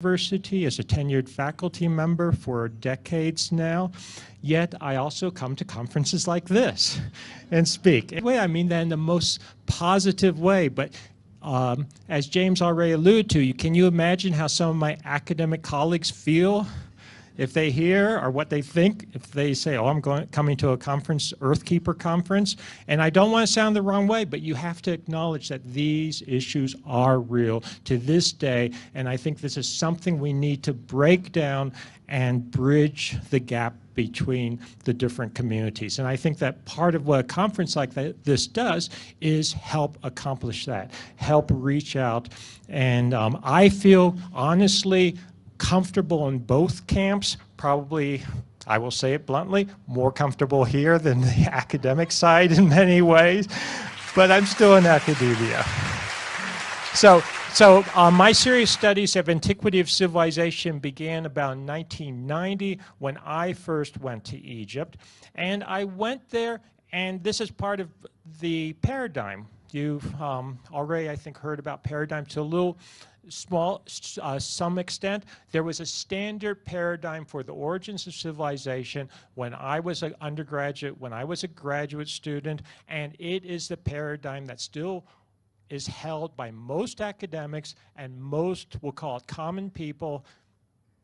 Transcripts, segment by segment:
University as a tenured faculty member for decades now, yet I also come to conferences like this and speak. I mean that in the most positive way, but as James already alluded to, can you imagine how some of my academic colleagues feel if they hear, or what they think if they say, oh, I'm coming to a conference, Earthkeeper conference? And I don't want to sound the wrong way, but you have to acknowledge that these issues are real to this day, and I think this is something we need to break down and bridge the gap between the different communities. And I think that part of what a conference like this does is help accomplish that, help reach out. And I feel, honestly, comfortable in both camps, probably, I will say it bluntly, more comfortable here than the academic side in many ways, but I'm still in academia. So my serious studies of antiquity of civilization began about 1990 when I first went to Egypt. And I went there, and this is part of the paradigm. You've already, I think, heard about paradigm to a little small, some extent. There was a standard paradigm for the origins of civilization when I was an undergraduate, when I was a graduate student, and it is the paradigm that still is held by most academics and most, we'll call it common people,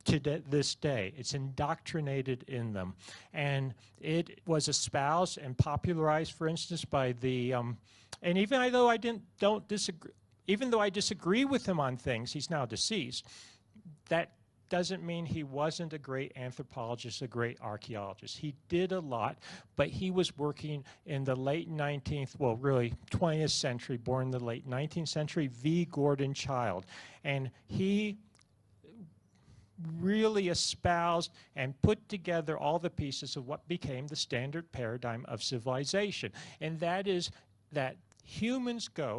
to this day. It's indoctrinated in them. And it was espoused and popularized, for instance, by the, and even though even though I disagree with him on things, he's now deceased, that doesn't mean he wasn't a great anthropologist, a great archaeologist. He did a lot, but he was working in the late 19th, well, really 20th century, born in the late 19th century, V. Gordon Childe. And he really espoused and put together all the pieces of what became the standard paradigm of civilization. And that is that humans go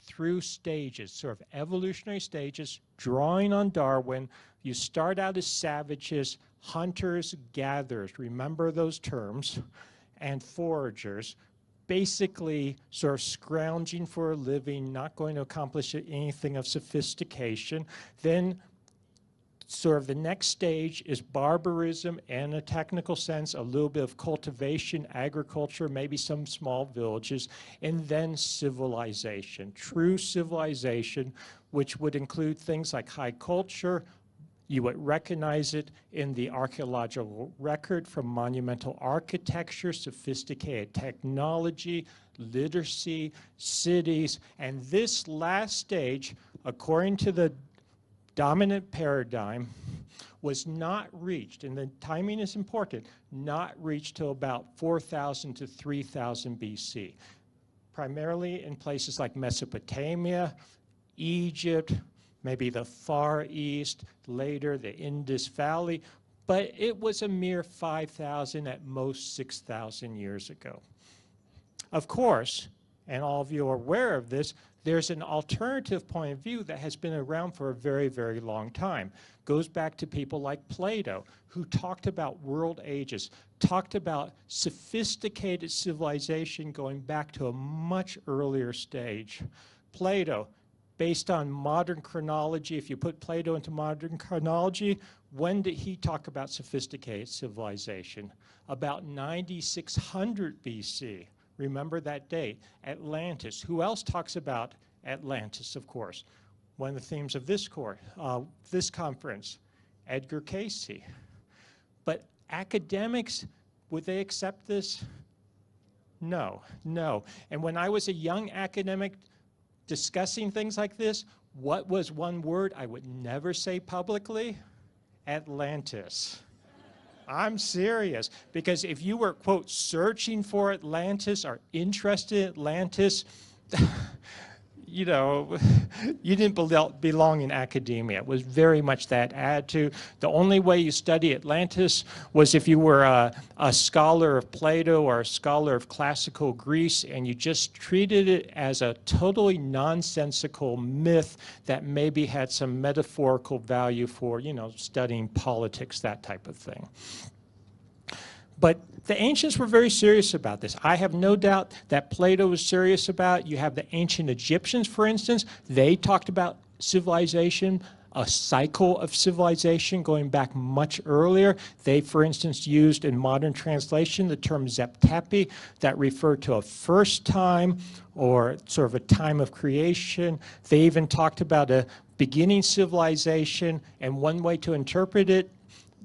through stages, sort of evolutionary stages, drawing on Darwin. You start out as savages, hunters, gatherers, remember those terms, and foragers, basically sort of scrounging for a living, not going to accomplish anything of sophistication. Then sort of the next stage is barbarism, and in a technical sense, a little bit of cultivation, agriculture, maybe some small villages, and then civilization, true civilization, which would include things like high culture. You would recognize it in the archaeological record from monumental architecture, sophisticated technology, literacy, cities, and this last stage, according to the dominant paradigm, was not reached, and the timing is important, not reached till about 4,000 to 3,000 BC, primarily in places like Mesopotamia, Egypt, maybe the Far East, later the Indus Valley, but it was a mere 5,000, at most 6,000 years ago. Of course, and all of you are aware of this, there's an alternative point of view that has been around for a very, very long time. Goes back to people like Plato, who talked about world ages, talked about sophisticated civilization going back to a much earlier stage. Plato, based on modern chronology, if you put Plato into modern chronology, when did he talk about sophisticated civilization? About 9600 BC. Remember that date, Atlantis. Who else talks about Atlantis, of course? One of the themes of this conference, Edgar Cayce. But academics, would they accept this? No, no. And when I was a young academic discussing things like this, what was one word I would never say publicly? Atlantis. I'm serious, because if you were, quote, searching for Atlantis or interested in Atlantis, you know, you didn't belong in academia. It was very much that attitude. The only way you study Atlantis was if you were a scholar of Plato or a scholar of classical Greece, and you just treated it as a totally nonsensical myth that maybe had some metaphorical value for, you know, studying politics, that type of thing. But the ancients were very serious about this. I have no doubt that Plato was serious about it. You have the ancient Egyptians, for instance. They talked about civilization a cycle of civilization going back much earlier. They, for instance, used in modern translation the term zeptepi that referred to a first time or sort of a time of creation. They even talked about a beginning civilization, and one way to interpret it,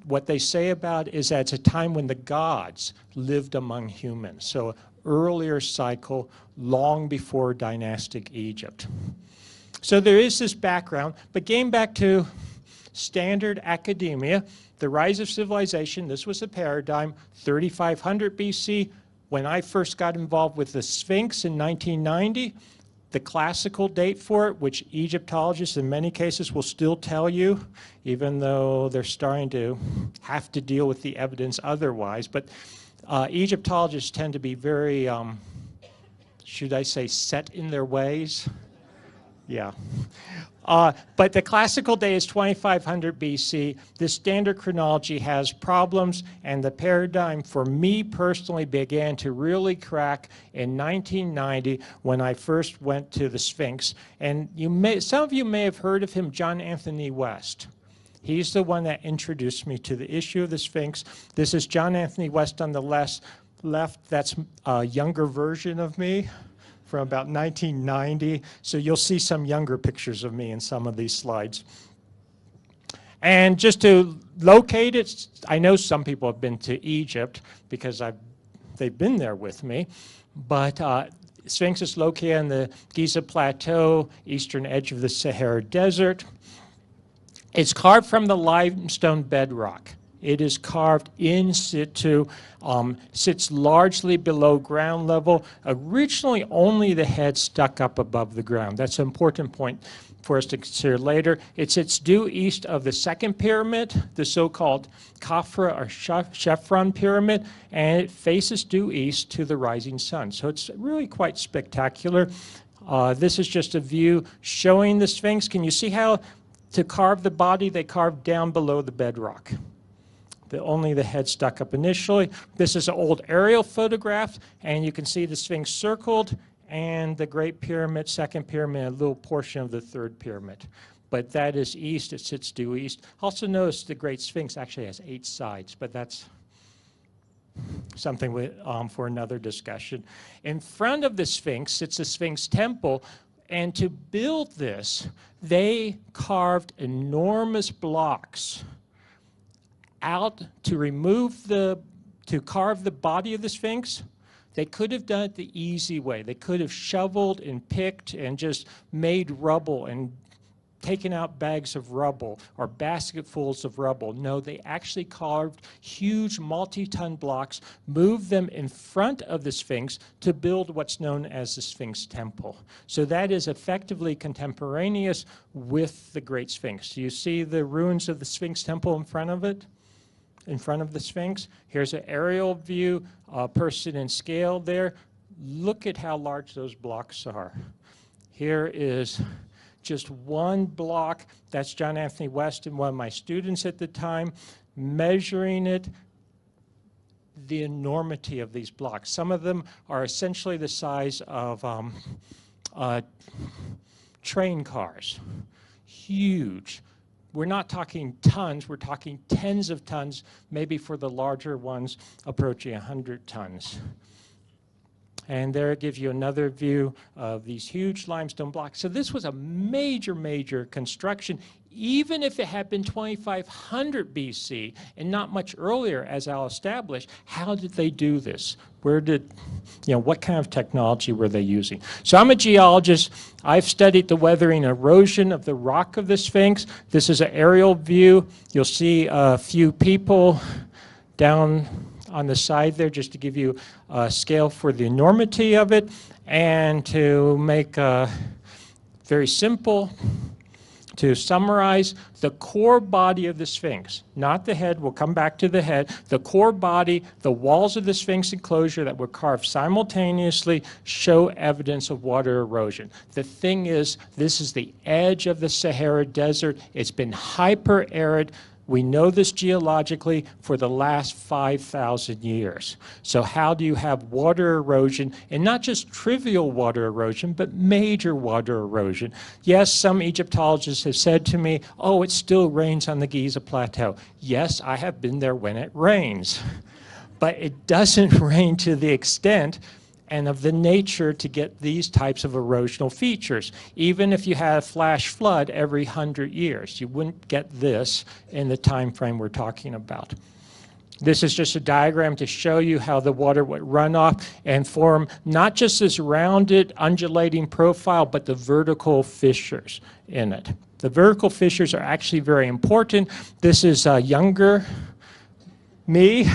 what they say about it is that it's a time when the gods lived among humans. So earlier cycle, long before dynastic Egypt. So there is this background, but getting back to standard academia, the rise of civilization, this was a paradigm, 3500 BC. When I first got involved with the Sphinx in 1990, the classical date for it, which Egyptologists in many cases will still tell you, even though they're starting to have to deal with the evidence otherwise, but Egyptologists tend to be very, should I say, set in their ways? Yeah. But the classical date is 2500 BC. The standard chronology has problems, and the paradigm for me personally began to really crack in 1990 when I first went to the Sphinx. And some of you may have heard of him, John Anthony West. He's the one that introduced me to the issue of the Sphinx. This is John Anthony West on the left. That's a younger version of me from about 1990. So you'll see some younger pictures of me in some of these slides. And just to locate it, I know some people have been to Egypt because they've been there with me, but Sphinx is located on the Giza Plateau, eastern edge of the Sahara Desert. It's carved from the limestone bedrock. It is carved in situ, sits largely below ground level. Originally, only the head stuck up above the ground. That's an important point for us to consider later. It sits due east of the second pyramid, the so-called Khafra or Chevron pyramid, and it faces due east to the rising sun. So it's really quite spectacular. This is just a view showing the Sphinx. Can you see how to carve the body, they carved down below the bedrock? Only the head stuck up initially. This is an old aerial photograph, and you can see the Sphinx circled, and the Great Pyramid, second pyramid, a little portion of the third pyramid. But that is east, it sits due east. Also notice the Great Sphinx actually has 8 sides, but that's something for another discussion. In front of the Sphinx sits the Sphinx temple, and to build this, they carved enormous blocks out to carve the body of the Sphinx. They could have done it the easy way. They could have shoveled and picked and just made rubble and taken out bags of rubble or basketfuls of rubble. No, they actually carved huge multi-ton blocks, moved them in front of the Sphinx to build what's known as the Sphinx Temple. So that is effectively contemporaneous with the Great Sphinx. Do you see the ruins of the Sphinx Temple in front of it? In front of the Sphinx. Here's an aerial view, a person in scale there. Look at how large those blocks are. Here is just one block. That's John Anthony West and one of my students at the time, measuring it, the enormity of these blocks. Some of them are essentially the size of train cars, huge. We're not talking tons, we're talking tens of tons, maybe for the larger ones approaching 100 tons. And there it gives you another view of these huge limestone blocks. So this was a major, major construction, even if it had been 2500 BC and not much earlier, as I'll establish. How did they do this? What kind of technology were they using? So I'm a geologist. I've studied the weathering and erosion of the rock of the Sphinx. This is an aerial view. You'll see a few people down on the side there, just to give you a scale for the enormity of it, and to make very simple, to summarize, the core body of the Sphinx, not the head, we'll come back to the head, the core body, the walls of the Sphinx enclosure that were carved simultaneously show evidence of water erosion. The thing is, this is the edge of the Sahara Desert. It's been hyper-arid. We know this geologically for the last 5,000 years. So how do you have water erosion, and not just trivial water erosion, but major water erosion? Yes, some Egyptologists have said to me, oh, it still rains on the Giza Plateau. Yes, I have been there when it rains. But it doesn't rain to the extent and of the nature to get these types of erosional features. Even if you had a flash flood every 100 years, you wouldn't get this in the time frame we're talking about. This is just a diagram to show you how the water would run off and form not just this rounded, undulating profile, but the vertical fissures in it. The vertical fissures are actually very important. This is younger me.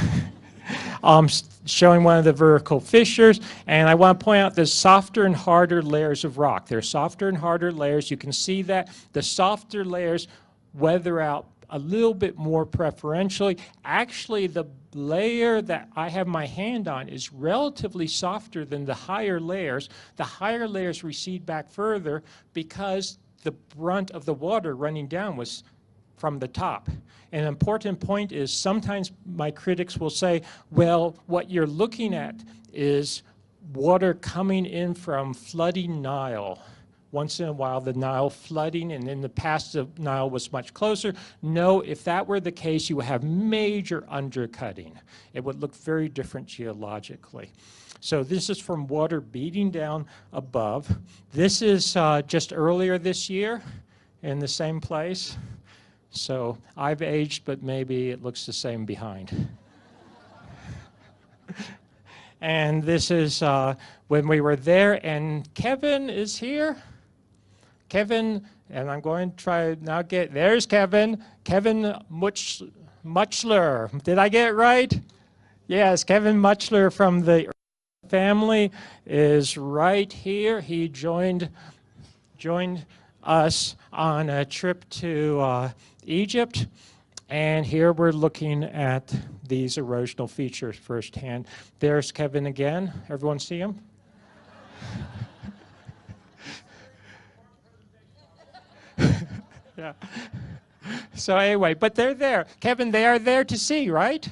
Showing one of the vertical fissures, and I want to point out there's softer and harder layers of rock. There are softer and harder layers. You can see that the softer layers weather out a little bit more preferentially. Actually, the layer that I have my hand on is relatively softer than the higher layers. The higher layers recede back further because the brunt of the water running down was from the top. An important point is sometimes my critics will say, well, what you're looking at is water coming in from flooding Nile. Once in a while, the Nile flooding, and in the past, the Nile was much closer. No, if that were the case, you would have major undercutting. It would look very different geologically. So this is from water beating down above. This is just earlier this year in the same place. So I've aged, but maybe it looks the same behind. And this is when we were there, and Kevin is here. Kevin, and I'm going to try now there's Kevin. Kevin Muchler. Did I get it right? Yes, Kevin Muchler from the family is right here. He joined us on a trip to Egypt, and here we're looking at these erosional features firsthand. There's Kevin again. Everyone see him? Yeah. So anyway, but they're there. Kevin, they are there to see, right?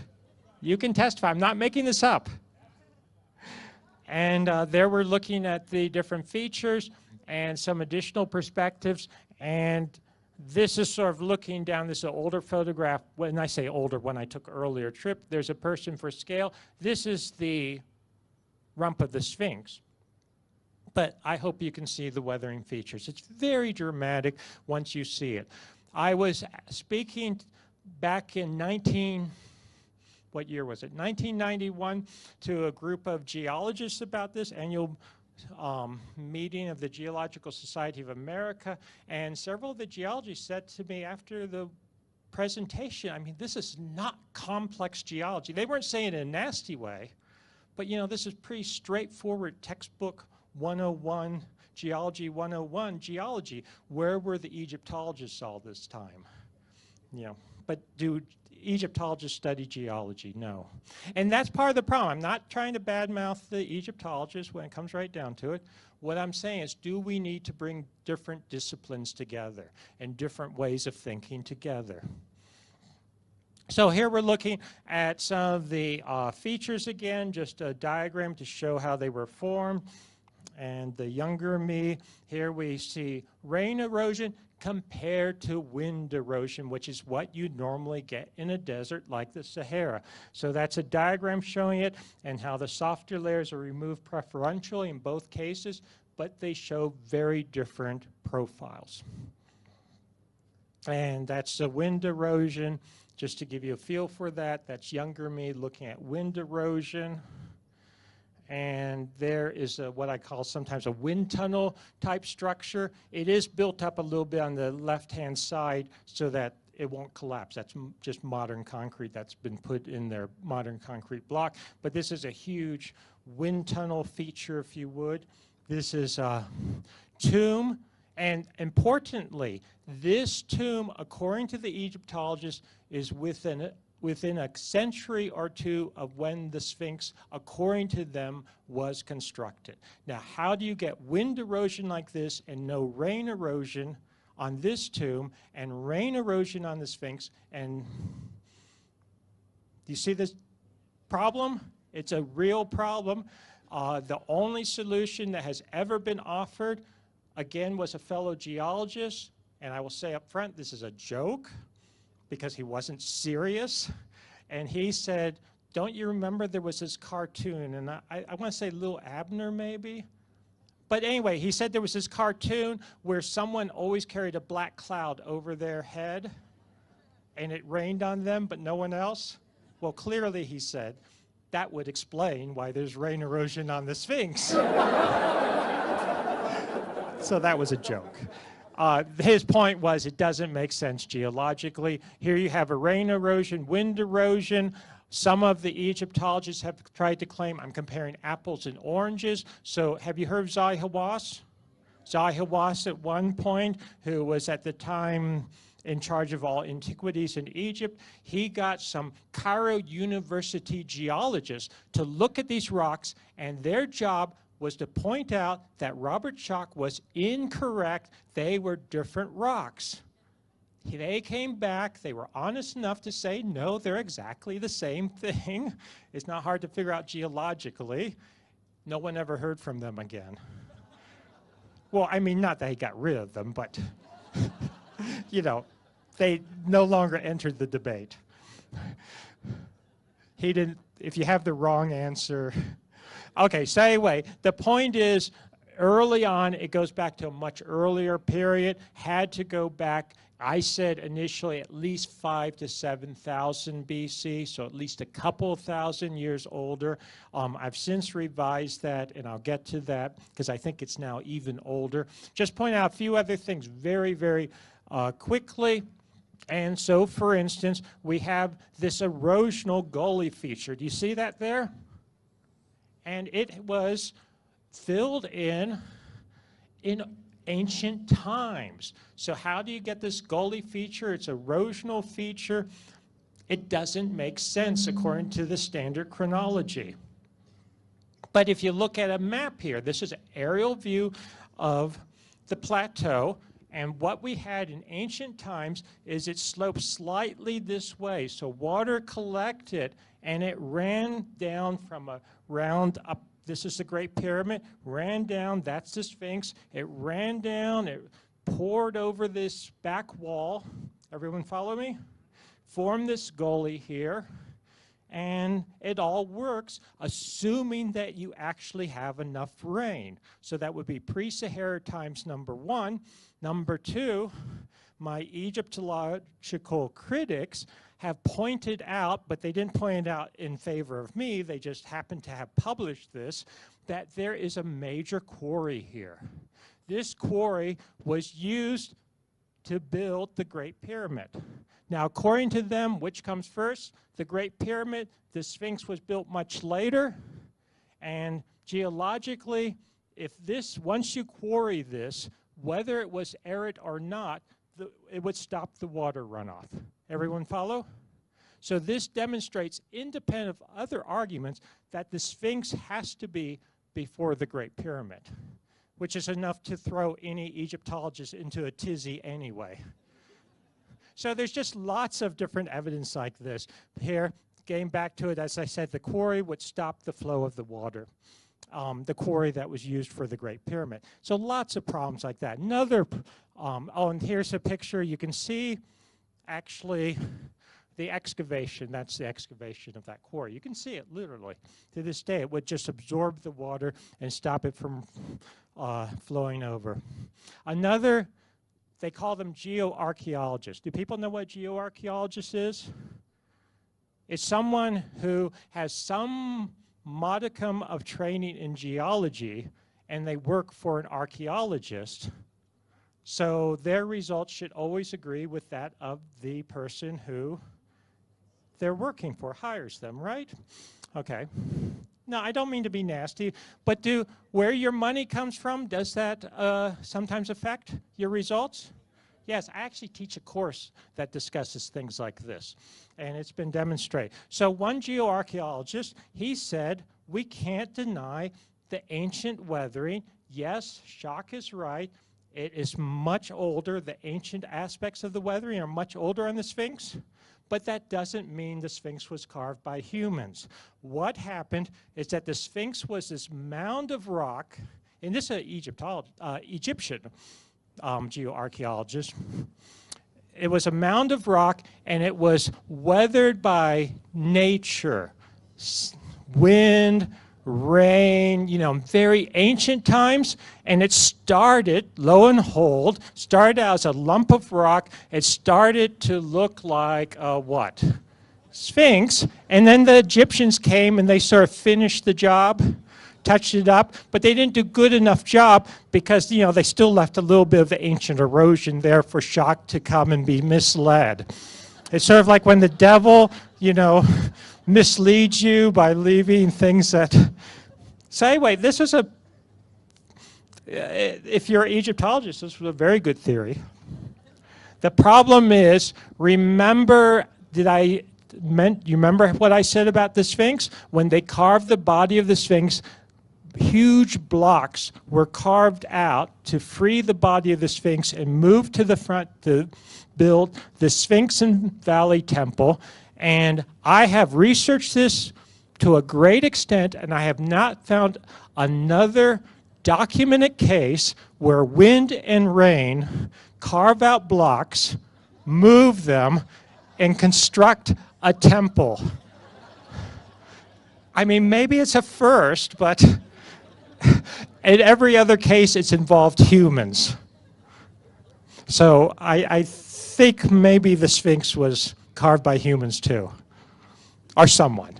You can testify. I'm not making this up. And there we're looking at the different features and some additional perspectives, and this is sort of looking down. This is an older photograph. When I say older, when I took earlier trip, there's a person for scale. This is the rump of the Sphinx. But I hope you can see the weathering features. It's very dramatic once you see it. I was speaking back in what year was it? 1991 to a group of geologists about this annual meeting of the Geological Society of America, and several of the geologists said to me after the presentation, I mean, this is not complex geology. They weren't saying it in a nasty way, but you know, this is pretty straightforward textbook 101, Geology 101, geology. Where were the Egyptologists all this time? You know, but do Egyptologists study geology? No. And that's part of the problem. I'm not trying to badmouth the Egyptologists when it comes right down to it. What I'm saying is, do we need to bring different disciplines together and different ways of thinking together? So here we're looking at some of the features again, just a diagram to show how they were formed. And the younger me, here we see rain erosion compared to wind erosion, which is what you normally get in a desert like the Sahara. So that's a diagram showing it and how the softer layers are removed preferentially in both cases, but they show very different profiles. And that's the wind erosion. Just to give you a feel for that, that's younger me looking at wind erosion. And there is what I call sometimes a wind tunnel type structure. It is built up a little bit on the left-hand side so that it won't collapse. That's just modern concrete that's been put in their modern concrete block. But this is a huge wind tunnel feature, if you would. This is a tomb. And importantly, this tomb, according to the Egyptologists, is within a century or two of when the Sphinx, according to them, was constructed. Now, how do you get wind erosion like this and no rain erosion on this tomb and rain erosion on the Sphinx. And do you see this problem? It's a real problem. The only solution that has ever been offered, again, was a fellow geologist. And I will say up front, this is a joke because he wasn't serious. And he said, don't you remember there was this cartoon? And I want to say Lil Abner maybe? But anyway, he said there was this cartoon where someone always carried a black cloud over their head and it rained on them, but no one else. Well, clearly, he said, that would explain why there's rain erosion on the Sphinx. So that was a joke. His point was it doesn't make sense geologically. Here you have a rain erosion, wind erosion. Some of the Egyptologists have tried to claim I'm comparing apples and oranges. So have you heard of Zahi Hawass? Zahi Hawass at one point, who was at the time in charge of all antiquities in Egypt, he got some Cairo University geologists to look at these rocks, and their job was to point out that Robert Schoch was incorrect. They were different rocks. They came back, they were honest enough to say, no, they're exactly the same thing. It's not hard to figure out geologically. No one ever heard from them again. Well, I mean, not that he got rid of them, but, you know, they no longer entered the debate. He didn't, if you have the wrong answer. Okay, so anyway, the point is, early on, it goes back to a much earlier period, had to go back, I said initially at least 5,000 to 7,000 BC, so at least a couple thousand years older. I've since revised that, and I'll get to that, because I think it's now even older. Just point out a few other things very, very quickly. And so, for instance, we have this erosional gully feature. Do you see that there? And it was filled in ancient times. So how do you get this gully feature? It's an erosional feature. It doesn't make sense according to the standard chronology. But if you look at a map here, this is an aerial view of the plateau. And what we had in ancient times is it sloped slightly this way. So water collected and it ran down from a round up. This is the Great Pyramid, ran down, that's the Sphinx. It ran down, it poured over this back wall. Everyone follow me? Formed this gully here. And it all works, assuming that you actually have enough rain. So that would be pre-Sahara times number one. Number two, my Egyptological critics have pointed out, but they didn't point it out in favor of me, they just happened to have published this, that there is a major quarry here. This quarry was used to build the Great Pyramid. Now, according to them, which comes first? The Great Pyramid. The Sphinx was built much later. And geologically, if this, once you quarry this, whether it was arid or not, it would stop the water runoff. Everyone follow? So this demonstrates, independent of other arguments, that the Sphinx has to be before the Great Pyramid, which is enough to throw any Egyptologist into a tizzy anyway. So there's just lots of different evidence like this. Here, getting back to it, as I said, the quarry would stop the flow of the water, the quarry that was used for the Great Pyramid. So lots of problems like that. Another, oh, and here's a picture. You can see, actually, the excavation. That's the excavation of that quarry. You can see it literally. To this day, it would just absorb the water and stop it from flowing over. Another, they call them geoarchaeologists. Do people know what geoarchaeologist is? It's someone who has some modicum of training in geology, and they work for an archaeologist. So their results should always agree with that of the person who they're working for, hires them, right? Okay. Now, I don't mean to be nasty, but where your money comes from, does that sometimes affect your results? Yes, I actually teach a course that discusses things like this, and it's been demonstrated. So one geoarchaeologist, he said, we can't deny the ancient weathering. Yes, Schoch is right. It is much older. The ancient aspects of the weathering are much older on the Sphinx, but that doesn't mean the Sphinx was carved by humans. What happened is that the Sphinx was this mound of rock, and this is an Egyptian geoarchaeologist. It was a mound of rock, and it was weathered by nature, wind, rain, very ancient times, and it started, lo and behold, started out as a lump of rock. It started to look like what? Sphinx, and then the Egyptians came and they sort of finished the job, touched it up, but they didn't do good enough job because, they still left a little bit of the ancient erosion there for shock to come and be misled. It's sort of like when the devil, misleads you by leaving things that... So anyway, this is if you're an Egyptologist, this was a very good theory. The problem is, remember you remember what I said about the Sphinx? When they carved the body of the Sphinx, huge blocks were carved out to free the body of the Sphinx and move to the front to build the Sphinx and Valley Temple. And I have researched this to a great extent, and I have not found another documented case where wind and rain carve out blocks, move them, and construct a temple. I mean, maybe it's a first, but in every other case, it's involved humans. So I think maybe the Sphinx was carved by humans too, or someone.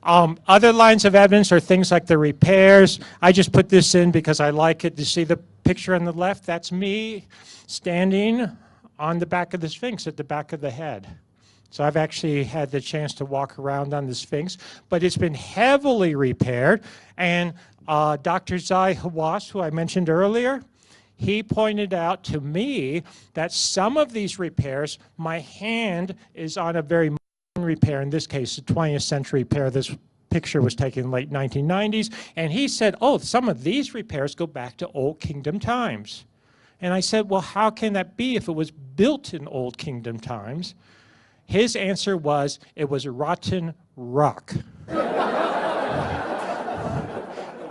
Other lines of evidence are things like the repairs. I just put this in because I like it. To see the picture on the left, that's me standing on the back of the Sphinx at the back of the head. So I've actually had the chance to walk around on the Sphinx, but it's been heavily repaired. And Dr. Zai Hawass, who I mentioned earlier, he pointed out to me that some of these repairs, my hand is on a very modern repair, in this case, a 20th century repair. This picture was taken in the late 1990s. And he said, oh, some of these repairs go back to Old Kingdom times. And I said, well, how can that be if it was built in Old Kingdom times? His answer was, it was rotten rock.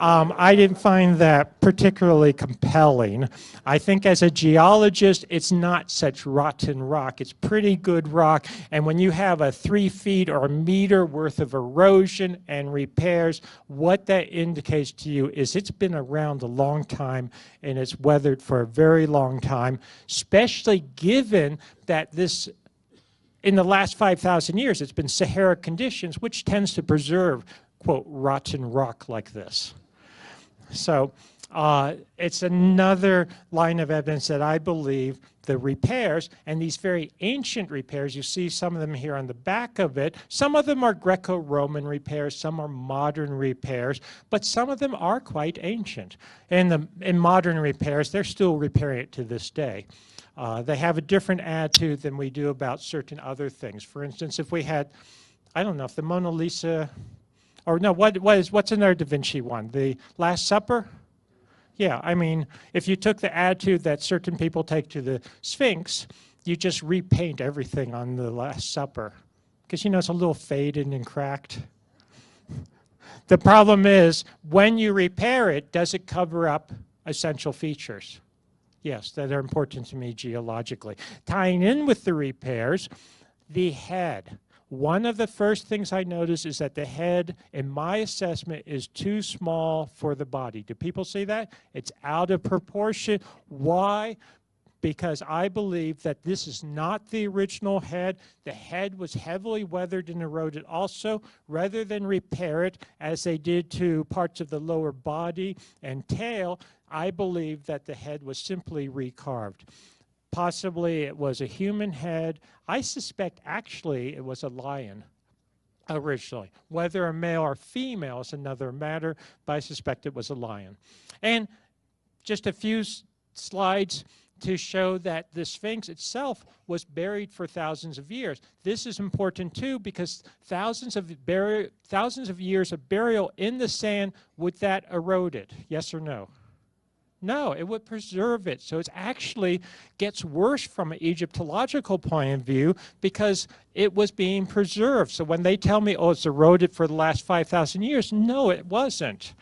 I didn't find that particularly compelling. I think as a geologist, it's not such rotten rock. It's pretty good rock. And when you have a 3 feet or a meter worth of erosion and repairs, what that indicates to you is it's been around a long time and it's weathered for a very long time, especially given that this, in the last 5,000 years, it's been Sahara conditions, which tends to preserve, quote, rotten rock like this. So it's another line of evidence that I believe the repairs, and these very ancient repairs, you see some of them here on the back of it. Some of them are Greco-Roman repairs, some are modern repairs, but some of them are quite ancient. And in modern repairs, they're still repairing it to this day. They have a different attitude than we do about certain other things. For instance, if we had, I don't know, if the Mona Lisa, or no, what's another Da Vinci one? The Last Supper? Yeah, I mean, if you took the attitude that certain people take to the Sphinx, you just repaint everything on the Last Supper. Because, it's a little faded and cracked. The problem is, when you repair it, does it cover up essential features? Yes, that are important to me geologically. Tying in with the repairs, the head. One of the first things I notice is that the head, in my assessment, is too small for the body. Do people see that? It's out of proportion. Why? Because I believe that this is not the original head. The head was heavily weathered and eroded also. Rather than repair it, as they did to parts of the lower body and tail, I believe that the head was simply recarved. Possibly it was a human head. I suspect actually it was a lion originally. Whether a male or female is another matter, but I suspect it was a lion. And just a few slides to show that the Sphinx itself was buried for thousands of years. This is important too because thousands of years of burial in the sand, would that erode it? Yes or no? No, it would preserve it. So it actually gets worse from an Egyptological point of view because it was being preserved. So when they tell me, oh, it's eroded for the last 5,000 years, no, it wasn't.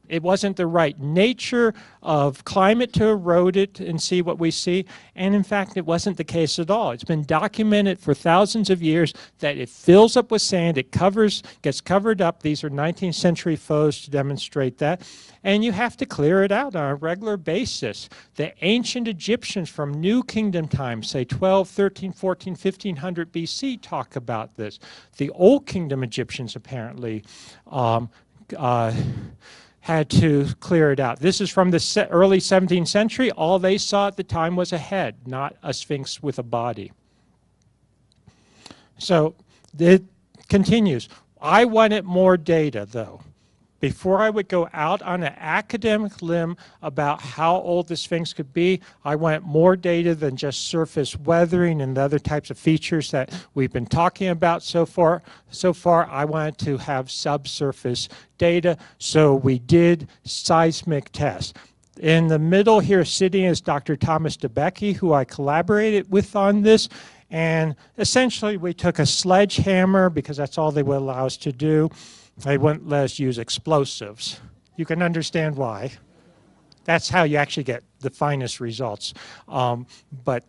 It wasn't the right nature of climate to erode it and see what we see. And in fact, it wasn't the case at all. It's been documented for thousands of years that it fills up with sand, it gets covered up. These are 19th century photos to demonstrate that. And you have to clear it out on a regular basis. The ancient Egyptians from New Kingdom times, say 12, 13, 14, 1500 BC, talk about this. The Old Kingdom Egyptians apparently had to clear it out. This is from the early 17th century. All they saw at the time was a head, not a sphinx with a body. So it continues. I wanted more data, though. Before I would go out on an academic limb about how old the Sphinx could be, I wanted more data than just surface weathering and the other types of features that we've been talking about so far. I wanted to have subsurface data, so we did seismic tests. In the middle here sitting is Dr. Thomas DeBecke, who I collaborated with on this. And essentially, we took a sledgehammer, because that's all they would allow us to do. They wouldn't let us use explosives. You can understand why. That's how you actually get the finest results. But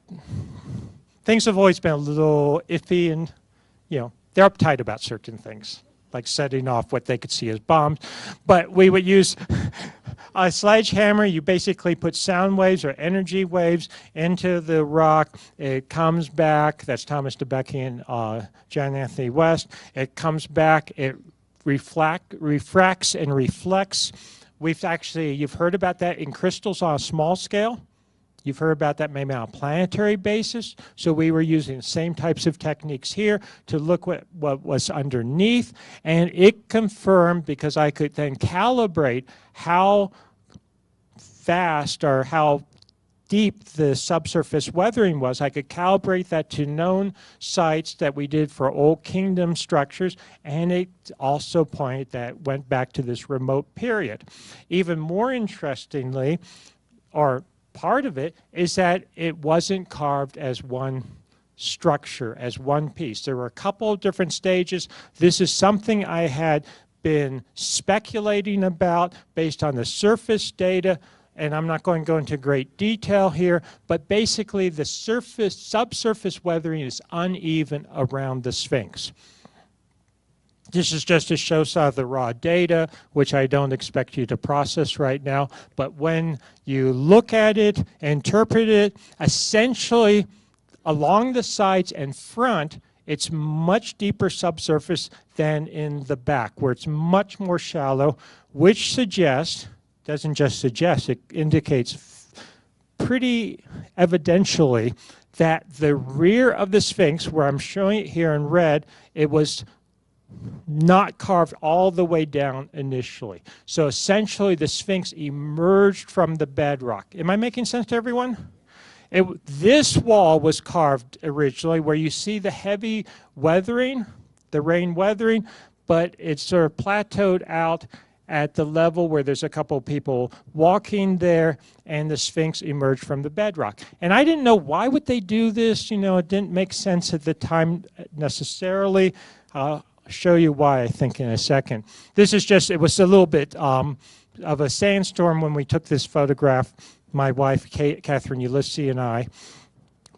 things have always been a little iffy, and they're uptight about certain things, like setting off what they could see as bombs. But we would use a sledgehammer. You basically put sound waves or energy waves into the rock. It comes back. That's Thomas DeBecke and John Anthony West. It comes back. It refracts and reflects. You've heard about that in crystals on a small scale. You've heard about that maybe on a planetary basis. So we were using the same types of techniques here to look what was underneath. And it confirmed, because I could then calibrate how fast or how deep the subsurface weathering was. I could calibrate that to known sites that we did for Old Kingdom structures, and it also went back to this remote period. Even more interestingly, or part of it, is that it wasn't carved as one structure, as one piece. There were a couple of different stages. This is something I had been speculating about based on the surface data, and I'm not going to go into great detail here, but basically the subsurface weathering is uneven around the Sphinx. This is just to show some of the raw data, which I don't expect you to process right now, but when you look at it, interpret it, essentially along the sides and front, it's much deeper subsurface than in the back, where it's much more shallow, which doesn't just suggest, it indicates pretty evidentially that the rear of the Sphinx, where I'm showing it here in red, it was not carved all the way down initially. So essentially the Sphinx emerged from the bedrock. Am I making sense to everyone? This wall was carved originally where you see the heavy weathering, the rain weathering, but it's sort of plateaued out at the level where there's a couple people walking there, and the Sphinx emerged from the bedrock. And I didn't know, why would they do this? It didn't make sense at the time necessarily. I'll show you why, I think, in a second. This is just, it was a little bit of a sandstorm when we took this photograph, my wife, Catherine Ulysses, and I.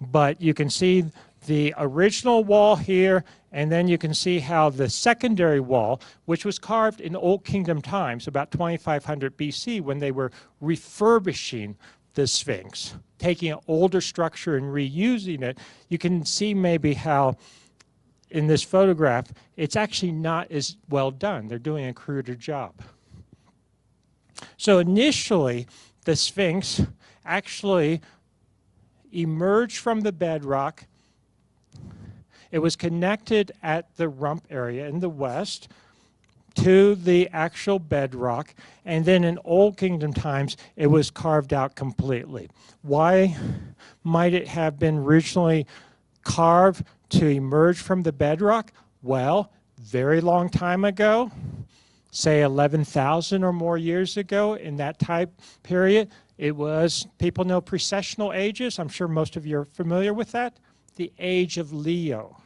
But you can see the original wall here, and then you can see how the secondary wall, which was carved in Old Kingdom times, about 2500 BC, when they were refurbishing the Sphinx, taking an older structure and reusing it, you can see maybe how in this photograph, it's actually not as well done. They're doing a cruder job. So initially, the Sphinx actually emerged from the bedrock. It was connected at the rump area in the west to the actual bedrock, and then in Old Kingdom times, it was carved out completely. Why might it have been originally carved to emerge from the bedrock? Well, very long time ago, say 11,000 or more years ago, in that time period, it was, people know precessional ages. I'm sure most of you are familiar with that. The age of Leo.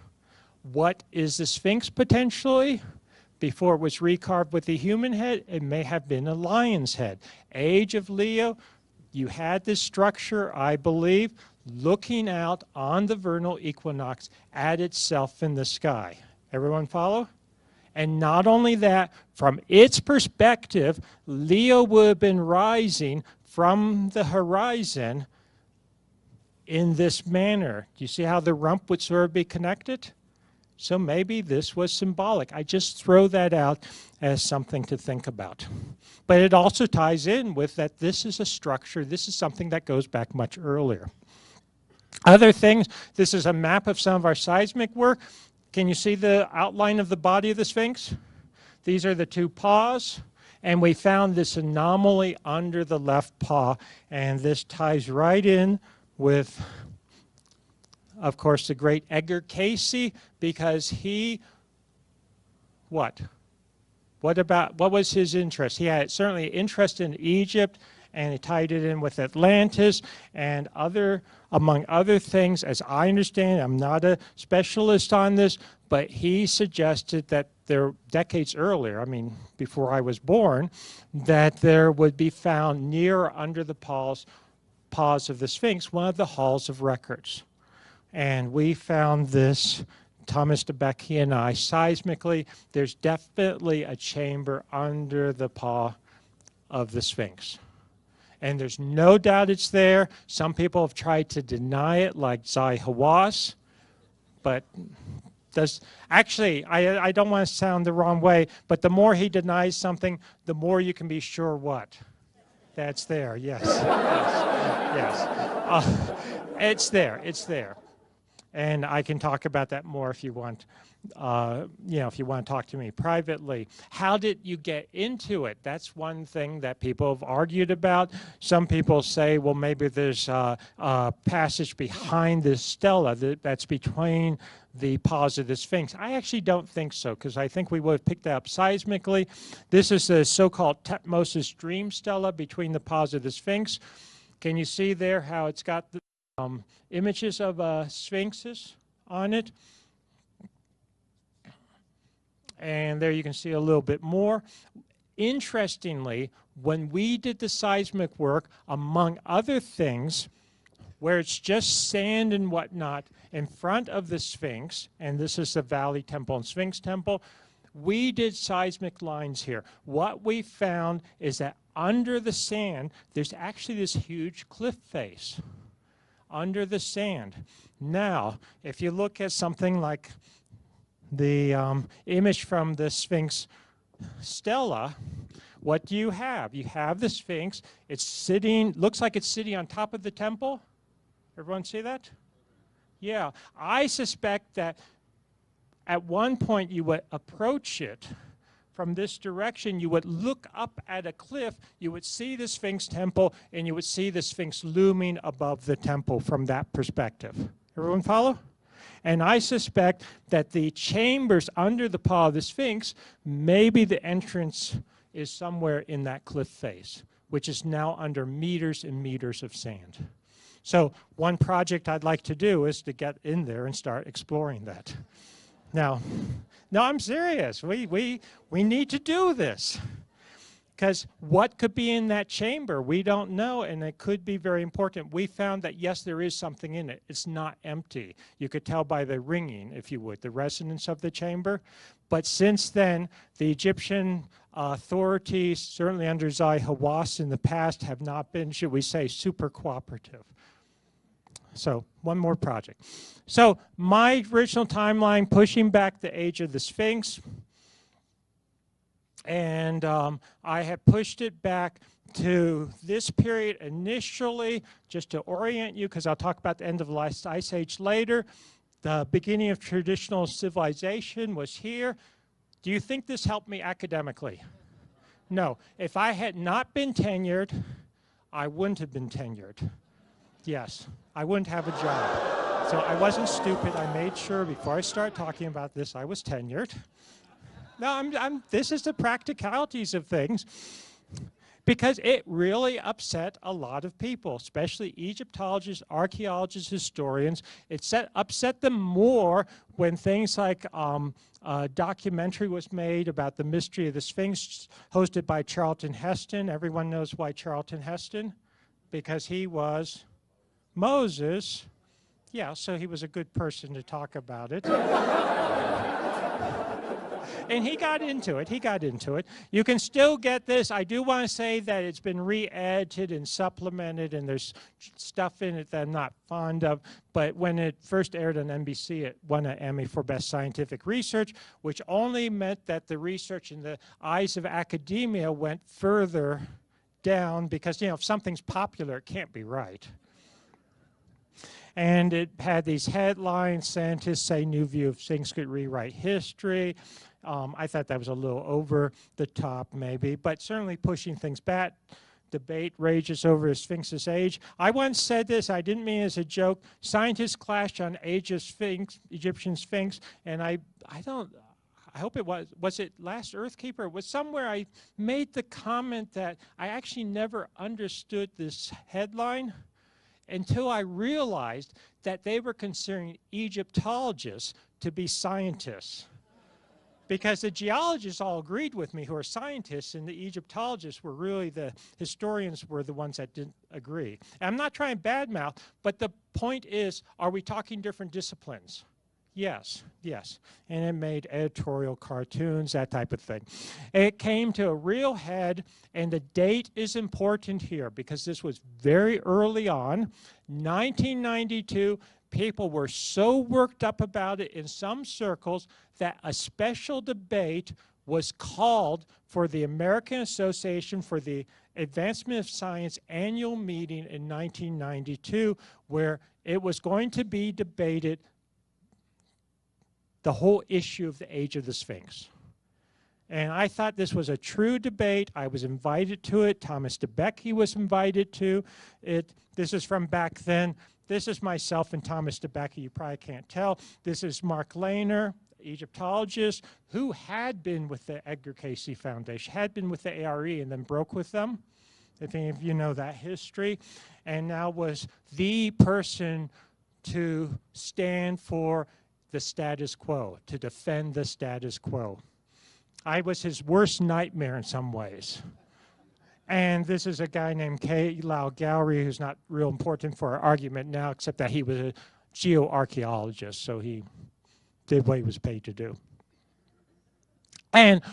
What is the Sphinx potentially? Before it was recarved with the human head, it may have been a lion's head. Age of Leo, you had this structure, I believe, looking out on the vernal equinox at itself in the sky. Everyone follow? And not only that, from its perspective, Leo would have been rising from the horizon in this manner. Do you see how the rump would sort of be connected? So maybe this was symbolic. I just throw that out as something to think about. But it also ties in with that this is a structure, this is something that goes back much earlier. Other things, this is a map of some of our seismic work. Can you see the outline of the body of the Sphinx? These are the two paws, and we found this anomaly under the left paw, and this ties right in with, of course, the great Edgar Cayce, because he, what was his interest? He had certainly interest in Egypt, and he tied it in with Atlantis and among other things, as I understand, I'm not a specialist on this, but he suggested that there, decades earlier, I mean, before I was born, that there would be found near or under the paws of the Sphinx, one of the halls of records. And we found this, Thomas DeBecky and I, seismically, there's definitely a chamber under the paw of the Sphinx. And there's no doubt it's there. Some people have tried to deny it, like Zai Hawass, but actually, I don't want to sound the wrong way, but the more he denies something, the more you can be sure what? That's there, yes. Yes. It's there, it's there. And I can talk about that more if you want, if you want to talk to me privately. How did you get into it? That's one thing that people have argued about. Some people say, well, maybe there's a passage behind this stela that's between the paws of the Sphinx. I actually don't think so, because I think we would have picked that up seismically. This is the so-called Thutmosis dream stela between the paws of the Sphinx. Can you see there how it's got the images of sphinxes on it? And there you can see a little bit more. Interestingly, when we did the seismic work, among other things, where it's just sand and whatnot in front of the Sphinx, and this is the Valley Temple and Sphinx Temple, we did seismic lines here. What we found is that under the sand, there's actually this huge cliff face under the sand. Now, if you look at something like the image from the Sphinx stela, what do you have? You have the Sphinx. It's sitting, looks like it's sitting on top of the temple. Everyone see that? Yeah. I suspect that at one point you would approach it from this direction, you would look up at a cliff, you would see the Sphinx temple, and you would see the Sphinx looming above the temple from that perspective. Everyone follow? And I suspect that the chambers under the paw of the Sphinx, maybe the entrance is somewhere in that cliff face, which is now under meters and meters of sand. So one project I'd like to do is to get in there and start exploring that. Now, no, I'm serious. We need to do this. Because what could be in that chamber? We don't know, and it could be very important. We found that, yes, there is something in it. It's not empty. You could tell by the ringing, if you would, the resonance of the chamber. But since then, the Egyptian authorities, certainly under Zai Hawass in the past, have not been, should we say, super cooperative. So one more project. So my original timeline, pushing back the age of the Sphinx, and I have pushed it back to this period initially, just to orient you, because I'll talk about the end of the last ice age later. The beginning of traditional civilization was here. Do you think this helped me academically? No. If I had not been tenured, I wouldn't have been tenured. Yes, I wouldn't have a job. So I wasn't stupid. I made sure before I start talking about this, I was tenured. No, this is the practicalities of things. Because it really upset a lot of people, especially Egyptologists, archaeologists, historians. It upset them more when things like a documentary was made about the mystery of the Sphinx, hosted by Charlton Heston. Everyone knows why Charlton Heston? Because he was Moses. Yeah, so he was a good person to talk about it. And he got into it. He got into it. You can still get this. I do want to say that it's been re-edited and supplemented, and there's stuff in it that I'm not fond of. But when it first aired on NBC, it won an Emmy for Best Scientific Research, which only meant that the research in the eyes of academia went further down because, you know, if something's popular, it can't be right. And it had these headlines: scientists say new view of Sphinx could rewrite history. I thought that was a little over the top, maybe, but certainly pushing things back. Debate rages over the Sphinx's age. I once said this, I didn't mean it as a joke. Scientists clashed on age of Sphinx, Egyptian Sphinx, and I hope it was it Last Earthkeeper? It was somewhere I made the comment that I actually never understood this headline until I realized that they were considering Egyptologists to be scientists. Because the geologists all agreed with me who are scientists, and the Egyptologists were really the historians were the ones that didn't agree. And I'm not trying to badmouth, but the point is, are we talking different disciplines? Yes, yes. And it made editorial cartoons, that type of thing. It came to a real head, and the date is important here because this was very early on, 1992. People were so worked up about it in some circles that a special debate was called for the American Association for the Advancement of Science annual meeting in 1992, where it was going to be debated the whole issue of the age of the Sphinx. And I thought this was a true debate. I was invited to it. Thomas DeBakey was invited to it. This is from back then. This is myself and Thomas DeBakey. You probably can't tell. This is Mark Lehner, Egyptologist, who had been with the Edgar Cayce Foundation, had been with the ARE and then broke with them, if any of you know that history, and now was the person to stand for the status quo, to defend the status quo. I was his worst nightmare in some ways. And this is a guy named K. Lau Gowrie, who's not real important for our argument now, except that he was a geoarchaeologist, so he did what he was paid to do. And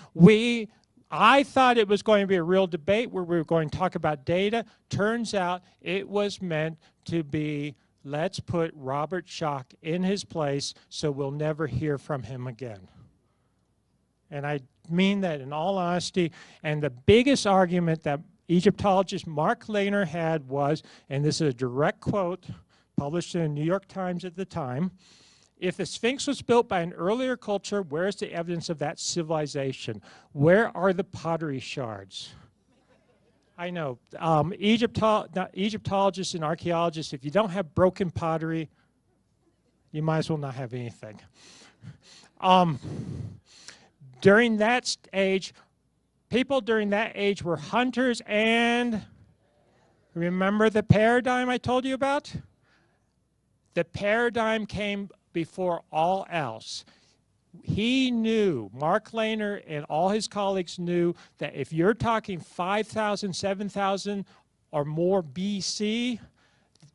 I thought it was going to be a real debate where we were going to talk about data. Turns out it was meant to be, let's put Robert Schoch in his place so we'll never hear from him again. And I mean that in all honesty. And the biggest argument that Egyptologist Mark Lehner had was, and this is a direct quote published in the New York Times at the time, if the Sphinx was built by an earlier culture, where is the evidence of that civilization? Where are the pottery shards? I know, Egyptologists and archaeologists, if you don't have broken pottery, you might as well not have anything. During that age, people during that age were hunters, and remember the paradigm I told you about? The paradigm came before all else. He knew, Mark Lehner and all his colleagues knew, that if you're talking 5,000, 7,000 or more BC,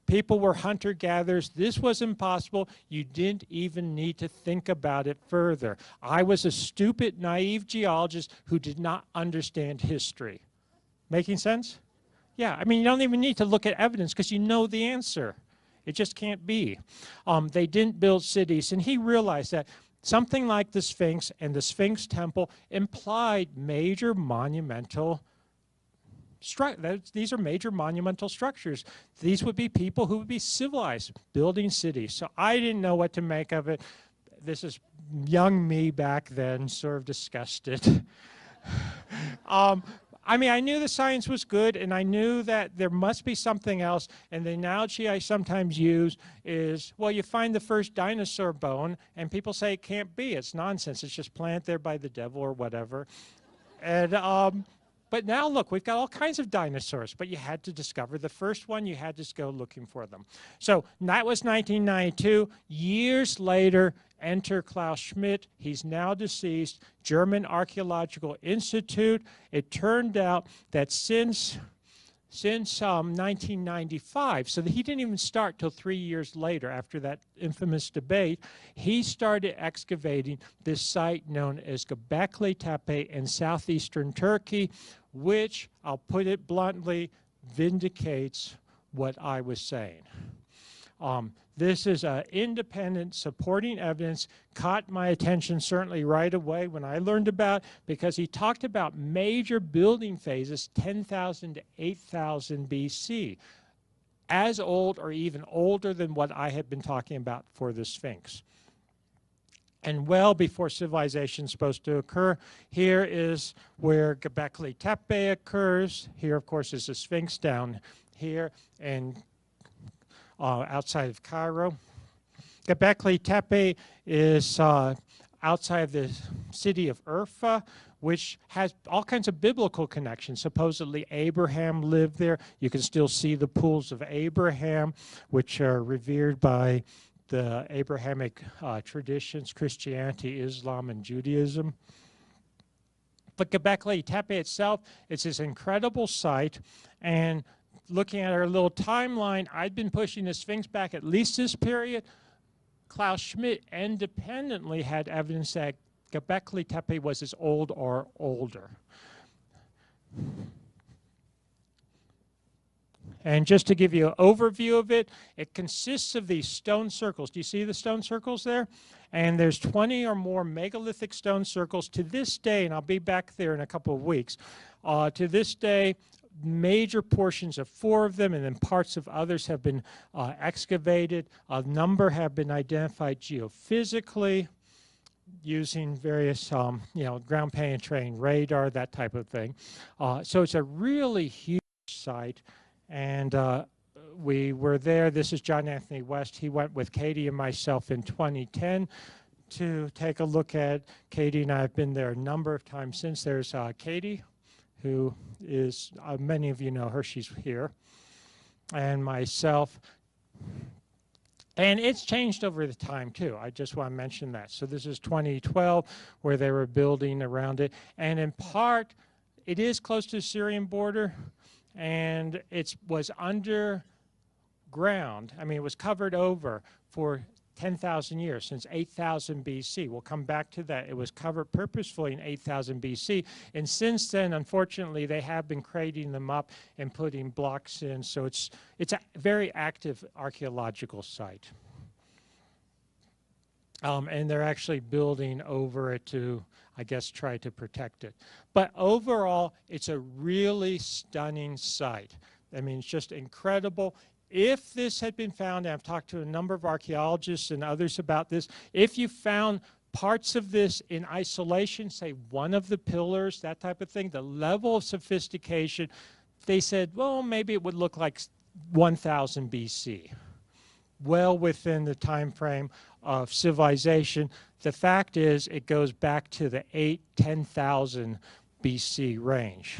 people were hunter-gatherers. This was impossible. You didn't even need to think about it further. I was a stupid, naive geologist who did not understand history. Making sense? Yeah, I mean, you don't even need to look at evidence because you know the answer. It just can't be. They didn't build cities, and he realized that something like the Sphinx and the Sphinx Temple implied major monumental these are major monumental structures. These would be people who would be civilized, building cities. So I didn't know what to make of it. This is young me back then, sort of disgusted. I mean, I knew the science was good, and I knew that there must be something else. And the analogy I sometimes use is, well, you find the first dinosaur bone, and people say it can't be. It's nonsense. It's just planted there by the devil or whatever. And but now look, we've got all kinds of dinosaurs, but you had to discover the first one. You had to go looking for them. So that was 1992. Years later, enter Klaus Schmidt. He's now deceased. German Archaeological Institute. It turned out that since 1995, so that he didn't even start till 3 years later after that infamous debate, he started excavating this site known as Göbekli Tepe in southeastern Turkey, which, I'll put it bluntly, vindicates what I was saying. This is independent supporting evidence, caught my attention certainly right away when I learned about it, because he talked about major building phases 10,000 to 8,000 BC, as old or even older than what I had been talking about for the Sphinx. And well before civilization is supposed to occur. Here is where Göbekli Tepe occurs. Here, of course, is the Sphinx down here, and outside of Cairo. Göbekli Tepe is outside of the city of Urfa, which has all kinds of biblical connections. Supposedly Abraham lived there. You can still see the pools of Abraham, which are revered by the Abrahamic traditions, Christianity, Islam, and Judaism. But Göbekli Tepe itself, it's this incredible site, and looking at our little timeline, I'd been pushing the Sphinx back at least this period. Klaus Schmidt independently had evidence that Göbekli Tepe was as old or older. And just to give you an overview of it, it consists of these stone circles. Do you see the stone circles there? And there's 20 or more megalithic stone circles to this day, and I'll be back there in a couple of weeks. To this day, major portions of 4 of them, and then parts of others have been excavated. A number have been identified geophysically using various, ground penetrating radar, that type of thing. So it's a really huge site, and we were there. This is John Anthony West. He went with Katie and myself in 2010 to take a look at. Katie and I have been there a number of times since. There's Katie, who is, many of you know her, she's here, and myself. And it's changed over the time, too. I just want to mention that. So this is 2012, where they were building around it. And in part, it is close to the Syrian border, and it was underground. I mean, it was covered over for 10,000 years, since 8,000 BC. We'll come back to that. It was covered purposefully in 8,000 BC. And since then, unfortunately, they have been crating them up and putting blocks in. So it's a very active archaeological site. And they're actually building over it to, I guess, try to protect it. But overall, it's a really stunning site. I mean, it's just incredible. If this had been found, and I've talked to a number of archaeologists and others about this, if you found parts of this in isolation, say one of the pillars, that type of thing, the level of sophistication, they said, well, maybe it would look like 1000 BC, well within the time frame of civilization. The fact is, it goes back to the 10,000 BC range.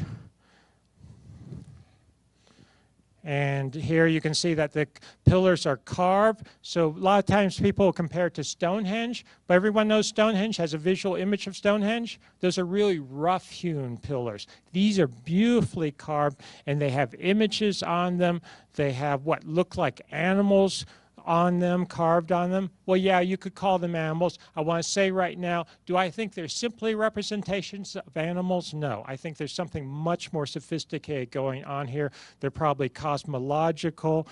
And here you can see that the pillars are carved. So a lot of times people compare it to Stonehenge, but everyone knows Stonehenge has a visual image of Stonehenge. Those are really rough-hewn pillars. These are beautifully carved, and they have images on them. They have what look like animals on them, carved on them. Well, yeah, you could call them animals. I want to say right now, do I think they're simply representations of animals? No. I think there's something much more sophisticated going on here. They're probably cosmological,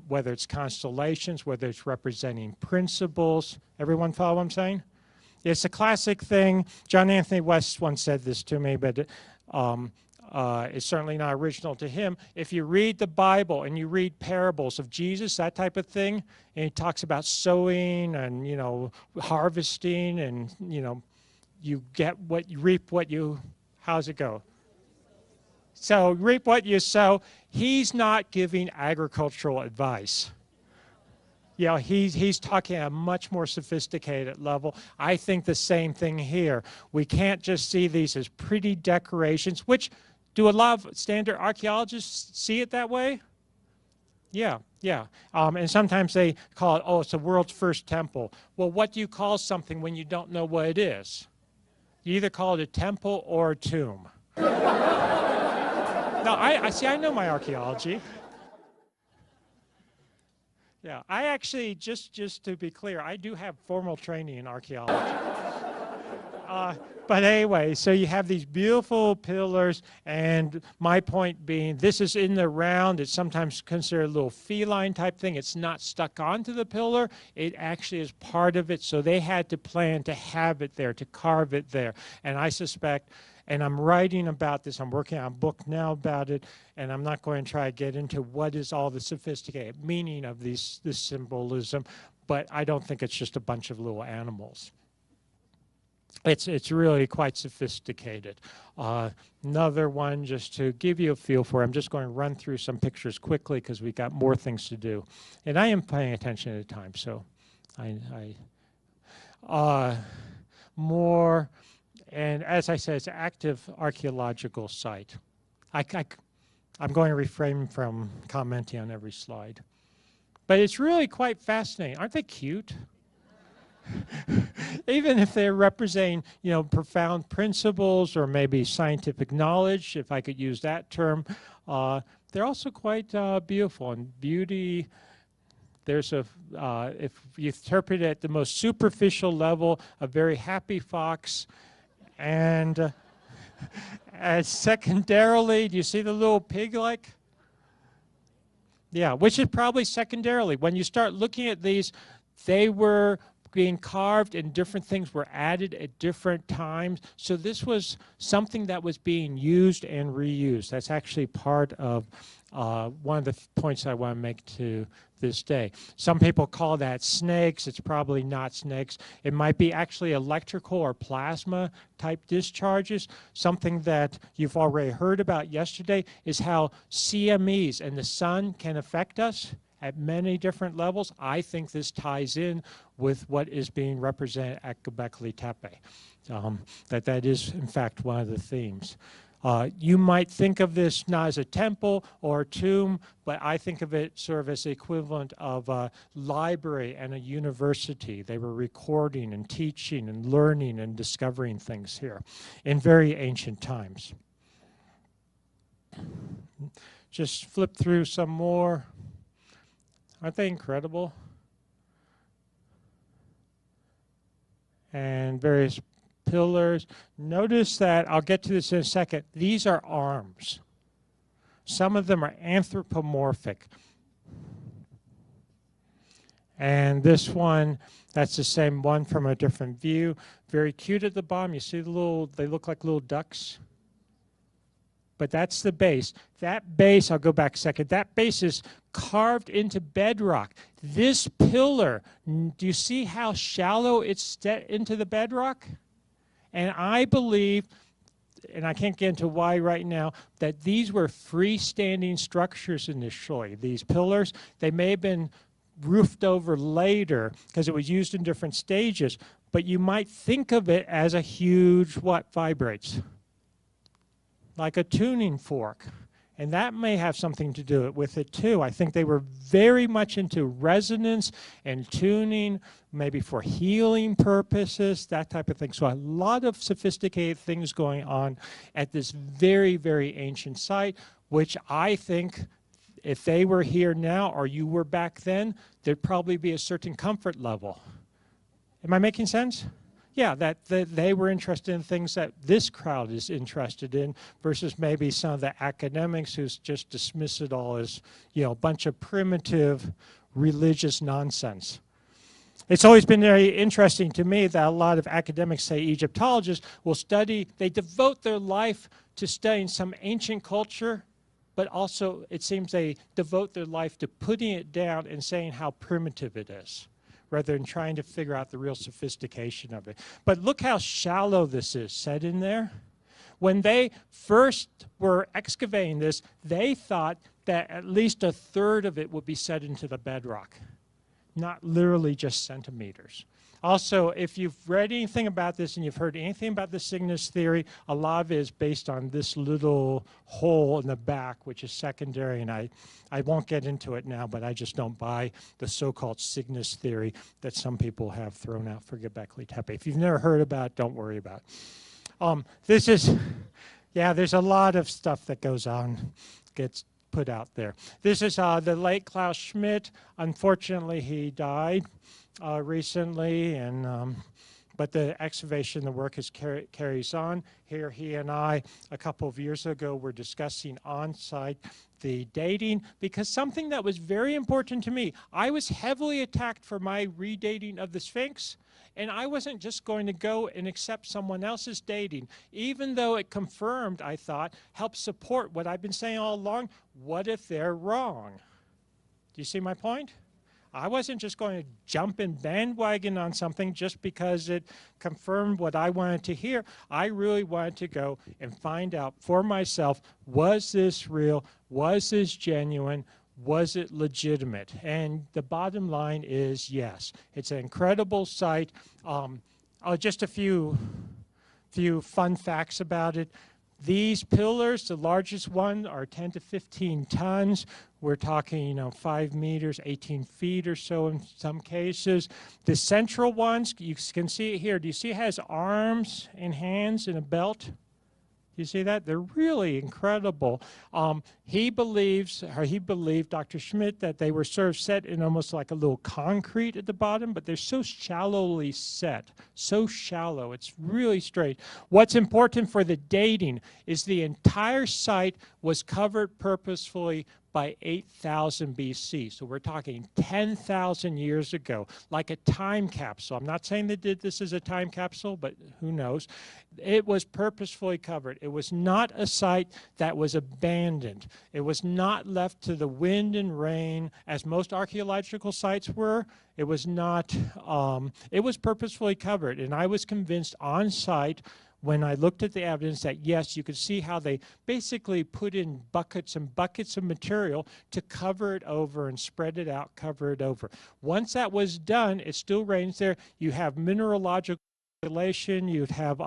whether it's constellations, whether it's representing principles. Everyone follow what I'm saying? It's a classic thing. John Anthony West once said this to me, but it's certainly not original to him. If you read the Bible and you read parables of Jesus, that type of thing, and he talks about sowing and, harvesting, and, you get what you reap, what you, how's it go? So reap what you sow. He's not giving agricultural advice. You know, he's talking at a much more sophisticated level. I think the same thing here. We can't just see these as pretty decorations, which do a lot of standard archaeologists see it that way? Yeah, yeah. And sometimes they call it, oh, it's the world's first temple. Well, what do you call something when you don't know what it is? You either call it a temple or a tomb. No, I see, I know my archaeology. Yeah, I actually, just to be clear, I do have formal training in archaeology. But anyway, so you have these beautiful pillars, and my point being, this is in the round. It's sometimes considered a little feline type thing. It's not stuck onto the pillar. It actually is part of it, so they had to plan to have it there, to carve it there. And I suspect, and I'm writing about this, I'm working on a book now about it, and I'm not going to try to get into what is all the sophisticated meaning of this symbolism, but I don't think it's just a bunch of little animals. It's really quite sophisticated. Another one, just to give you a feel for it, I'm just going to run through some pictures quickly because we've got more things to do. And I am paying attention at a time, so more, and as I said, it's an active archaeological site. I'm going to refrain from commenting on every slide. But it's really quite fascinating. Aren't they cute? Even if they're representing, you know, profound principles or maybe scientific knowledge, if I could use that term, they're also quite beautiful. And beauty, there's a, if you interpret it at the most superficial level, a very happy fox. And as secondarily, do you see the little pig-like? Yeah, which is probably secondarily. When you start looking at these, they were being carved and different things were added at different times. So this was something that was being used and reused. That's actually part of one of the points I want to make to this day. Some people call that snakes. It's probably not snakes. It might be actually electrical or plasma type discharges. Something that you've already heard about yesterday is how CMEs and the sun can affect us at many different levels. I think this ties in with what is being represented at Göbekli Tepe. That is, in fact, one of the themes. You might think of this not as a temple or a tomb, but I think of it sort of as the equivalent of a library and a university. They were recording and teaching and learning and discovering things here in very ancient times. Just flip through some more. Aren't they incredible? And various pillars. Notice that, I'll get to this in a second, these are arms. Some of them are anthropomorphic. And this one, that's the same one from a different view. Very cute at the bottom. You see the little, they look like little ducks. But that's the base. That base, I'll go back a second, that base is carved into bedrock. This pillar, do you see how shallow it's into the bedrock? And I believe, and I can't get into why right now, that these were freestanding structures initially. These pillars, they may have been roofed over later because it was used in different stages, but you might think of it as a huge, what vibrates? Like a tuning fork. And that may have something to do with it too. I think they were very much into resonance and tuning, maybe for healing purposes, that type of thing. So a lot of sophisticated things going on at this very, very ancient site, which I think if they were here now or you were back then, there'd probably be a certain comfort level. Am I making sense? Yeah, that they were interested in things that this crowd is interested in versus maybe some of the academics who just dismiss it all as, you know, a bunch of primitive religious nonsense. It's always been very interesting to me that a lot of academics, say Egyptologists, will study, they devote their life to studying some ancient culture, but also it seems they devote their life to putting it down and saying how primitive it is, rather than trying to figure out the real sophistication of it. But look how shallow this is set in there. When they first were excavating this, they thought that at least a third of it would be set into the bedrock, not literally just centimeters. Also, if you've read anything about this and you've heard anything about the Cygnus theory, a lot of it is based on this little hole in the back, which is secondary, and I won't get into it now, but I just don't buy the so-called Cygnus theory that some people have thrown out for Göbekli Tepe. If you've never heard about it, don't worry about it. This is, yeah, there's a lot of stuff that goes on, gets put out there. This is the late Klaus Schmidt. Unfortunately, he died recently, and but the excavation, the work carries on. Here, he and I, a couple of years ago, were discussing on-site the dating, because something that was very important to me, I was heavily attacked for my redating of the Sphinx, and I wasn't just going to go and accept someone else's dating, even though it confirmed, I thought, helped support what I've been saying all along. What if they're wrong? Do you see my point? I wasn't just going to jump in bandwagon on something just because it confirmed what I wanted to hear. I really wanted to go and find out for myself, was this real? Was this genuine? Was it legitimate? And the bottom line is yes. It's an incredible site. Just a few fun facts about it. These pillars, the largest one, are 10 to 15 tons. We're talking, 5 meters, 18 feet or so in some cases. The central ones, you can see it here. Do you see it has arms and hands and a belt? You see that? They're really incredible. He believed, Dr. Schmidt, that they were sort of set in almost like a little concrete at the bottom, but they're so shallowly set, so shallow. It's really straight. What's important for the dating is the entire site was covered purposefully by 8,000 BC. So we're talking 10,000 years ago, like a time capsule. I'm not saying they did this as a time capsule, but who knows. It was purposefully covered. It was not a site that was abandoned. It was not left to the wind and rain, as most archaeological sites were. It was not, it was purposefully covered. And I was convinced on site when I looked at the evidence that, yes, you could see how they basically put in buckets and buckets of material to cover it over and spread it out, cover it over. Once that was done, it still rains there. You have mineralogical circulation. You'd have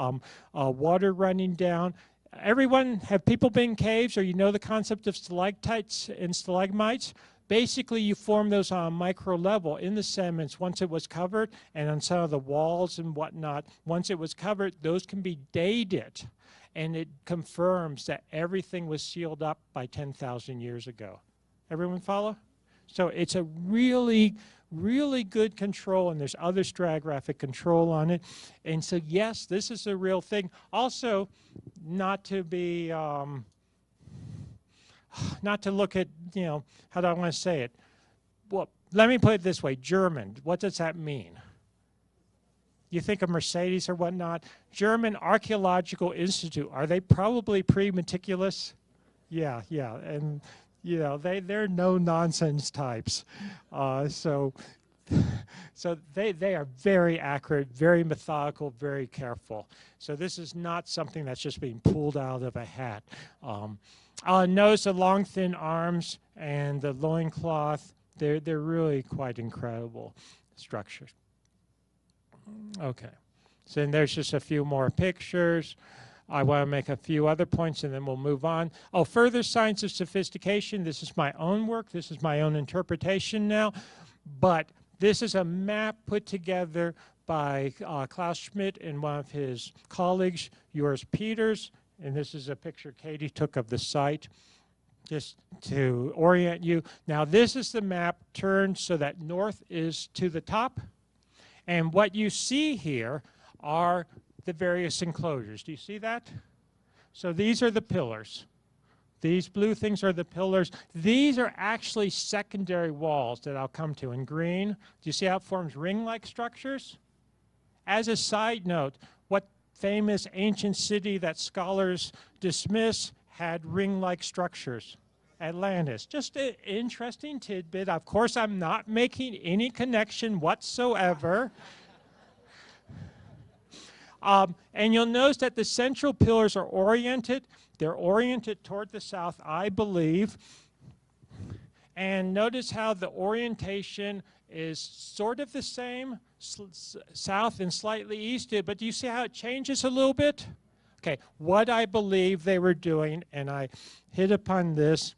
water running down. Everyone, have people been in caves, or you know the concept of stalactites and stalagmites? Basically, you form those on a micro level in the sediments once it was covered, and on some of the walls and whatnot. Once it was covered, those can be dated, and it confirms that everything was sealed up by 10,000 years ago. Everyone follow? So it's a really, really good control, and there's other stratigraphic control on it. And so, yes, this is a real thing. Also, not to be... not to look at, how do I want to say it? Well, let me put it this way, German, what does that mean? You think of Mercedes or whatnot? German Archaeological Institute, are they probably pretty meticulous? Yeah, and they're no-nonsense types. So they are very accurate, very methodical, very careful. So this is not something that's just being pulled out of a hat. Notice the long, thin arms and the loincloth. They're really quite incredible structures. Okay, so then there's just a few more pictures. I want to make a few other points and then we'll move on. Oh, further signs of sophistication. This is my own work. This is my own interpretation now. But this is a map put together by Klaus Schmidt and one of his colleagues, Joris Peters. And this is a picture Katie took of the site, just to orient you. Now, this is the map turned so that north is to the top. And what you see here are the various enclosures. Do you see that? So these are the pillars. These blue things are the pillars. These are actually secondary walls that I'll come to in green. Do you see how it forms ring-like structures? As a side note, what famous ancient city that scholars dismiss had ring-like structures? Atlantis. Just an interesting tidbit. Of course, I'm not making any connection whatsoever. And you'll notice that the central pillars are oriented. They're oriented toward the south, I believe. And notice how the orientation is sort of the same, south and slightly east, but do you see how it changes a little bit? Okay, what I believe they were doing, and I hit upon this,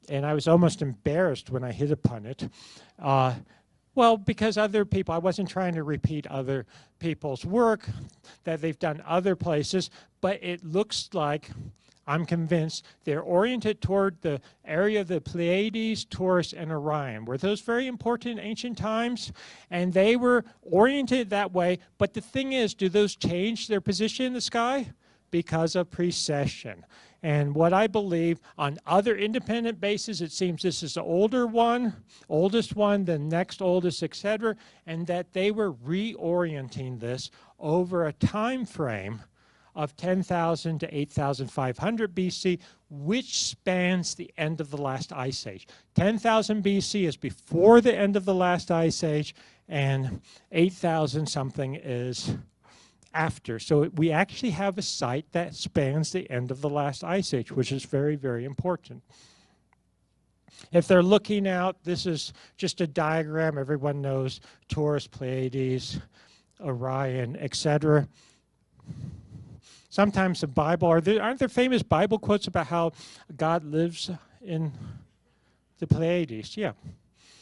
and I was almost embarrassed when I hit upon it. Well, because other people, I wasn't trying to repeat other people's work that they've done other places, but it looks like, I'm convinced, they're oriented toward the area of the Pleiades, Taurus, and Orion. Were those very important in ancient times? And they were oriented that way, but the thing is, do those change their position in the sky? Because of precession. And what I believe, on other independent bases, it seems this is the older one, oldest one, the next oldest, etc., and that they were reorienting this over a time frame of 10,000 to 8,500 BC, which spans the end of the last ice age. 10,000 BC is before the end of the last ice age, and 8,000 something is after. So we actually have a site that spans the end of the last ice age, which is very, very important. If they're looking out, this is just a diagram. Everyone knows Taurus, Pleiades, Orion, etc. Sometimes the Bible, aren't there famous Bible quotes about how God lives in the Pleiades? Yeah.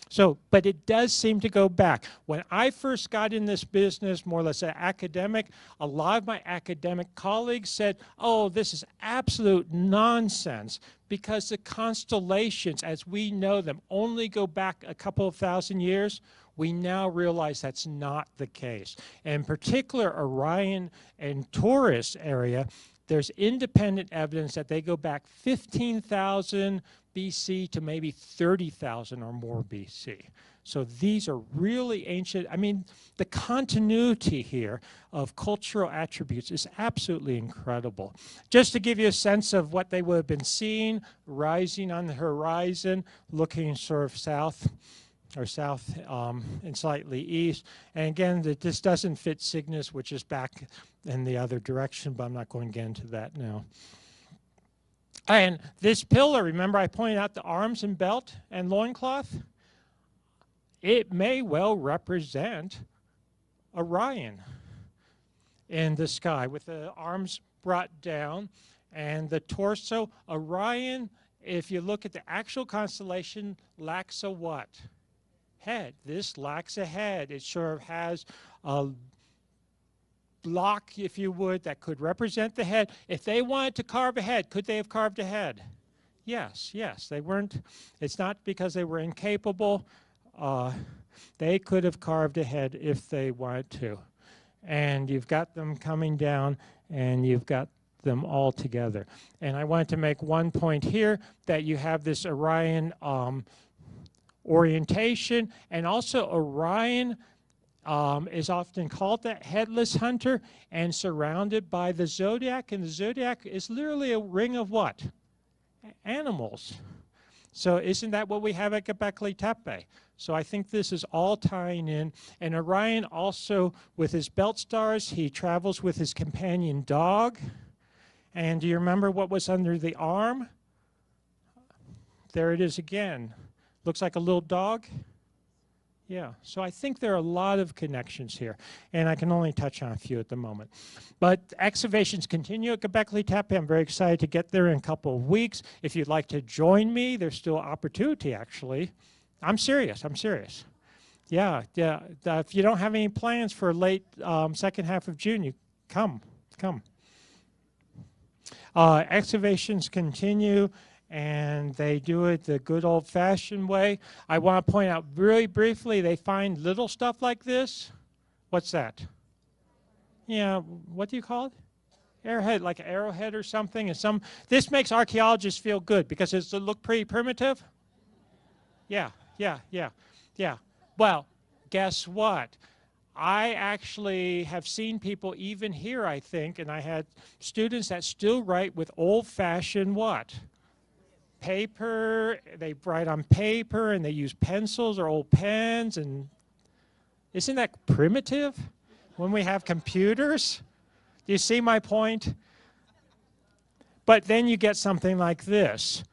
So, but it does seem to go back. When I first got in this business, more or less an academic, a lot of my academic colleagues said, oh, this is absolute nonsense because the constellations, as we know them, only go back a couple of thousand years. We now realize that's not the case. In particular, Orion and Taurus area, there's independent evidence that they go back 15,000 BC to maybe 30,000 or more BC. So these are really ancient. I mean, the continuity here of cultural attributes is absolutely incredible. Just to give you a sense of what they would have been seeing, rising on the horizon, looking sort of south and slightly east. And again, this doesn't fit Cygnus, which is back in the other direction, but I'm not going to get into that now. And this pillar, remember I pointed out the arms and belt and loincloth? It may well represent Orion in the sky with the arms brought down and the torso. Orion, if you look at the actual constellation, lacks a what? Head. This lacks a head. It sort of has a block, if you would, that could represent the head. If they wanted to carve a head, could they have carved a head? Yes, yes. They weren't, it's not because they were incapable. They could have carved a head if they wanted to. And you've got them coming down, and you've got them all together. And I wanted to make one point here, that you have this Orion orientation, and also Orion is often called the headless hunter and surrounded by the zodiac, and the zodiac is literally a ring of what? Animals. So isn't that what we have at Göbekli Tepe? So I think this is all tying in. And Orion also, with his belt stars, he travels with his companion dog. And do you remember what was under the arm? There it is again. Looks like a little dog. Yeah, so I think there are a lot of connections here, and I can only touch on a few at the moment. But excavations continue at Göbekli Tepe. I'm very excited to get there in a couple of weeks. If you'd like to join me, there's still opportunity, actually. I'm serious, I'm serious. Yeah, if you don't have any plans for late second half of June, you come. Excavations continue, and they do it the good old-fashioned way. I want to point out really briefly, they find little stuff like this. What's that? Yeah, what do you call it? Arrowhead, like an arrowhead or something. And this makes archaeologists feel good because does it look pretty primitive? Yeah. Well, guess what? I actually have seen people even here, I think, and I had students that still write with old-fashioned what? Paper. They write on paper and they use pencils or old pens. And isn't that primitive when we have computers? Do you see my point? But then you get something like this.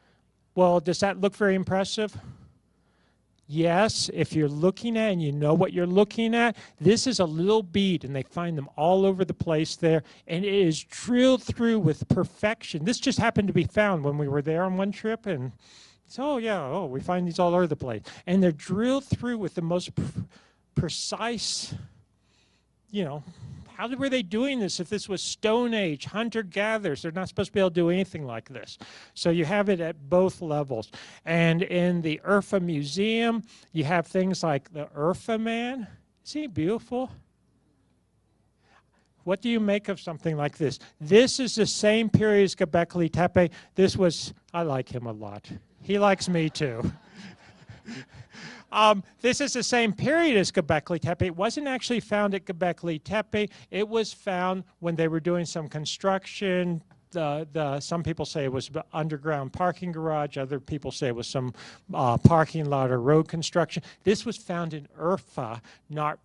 Well, does that look very impressive? Yes, if you're looking at it and you know what you're looking at, this is a little bead, and they find them all over the place there, and it is drilled through with perfection. This just happened to be found when we were there on one trip, and so, we find these all over the place. And they're drilled through with the most precise, how were they doing this if this was Stone Age, hunter-gatherers? They're not supposed to be able to do anything like this. So you have it at both levels. And in the Urfa Museum, you have things like the Urfa Man. Is he beautiful? What do you make of something like this? This is the same period as Göbekli Tepe. I like him a lot. He likes me too. This is the same period as Göbekli Tepe. It wasn't actually found at Göbekli Tepe. It was found when they were doing some construction. Some people say it was an underground parking garage. Other people say it was some parking lot or road construction. This was found in Urfa, not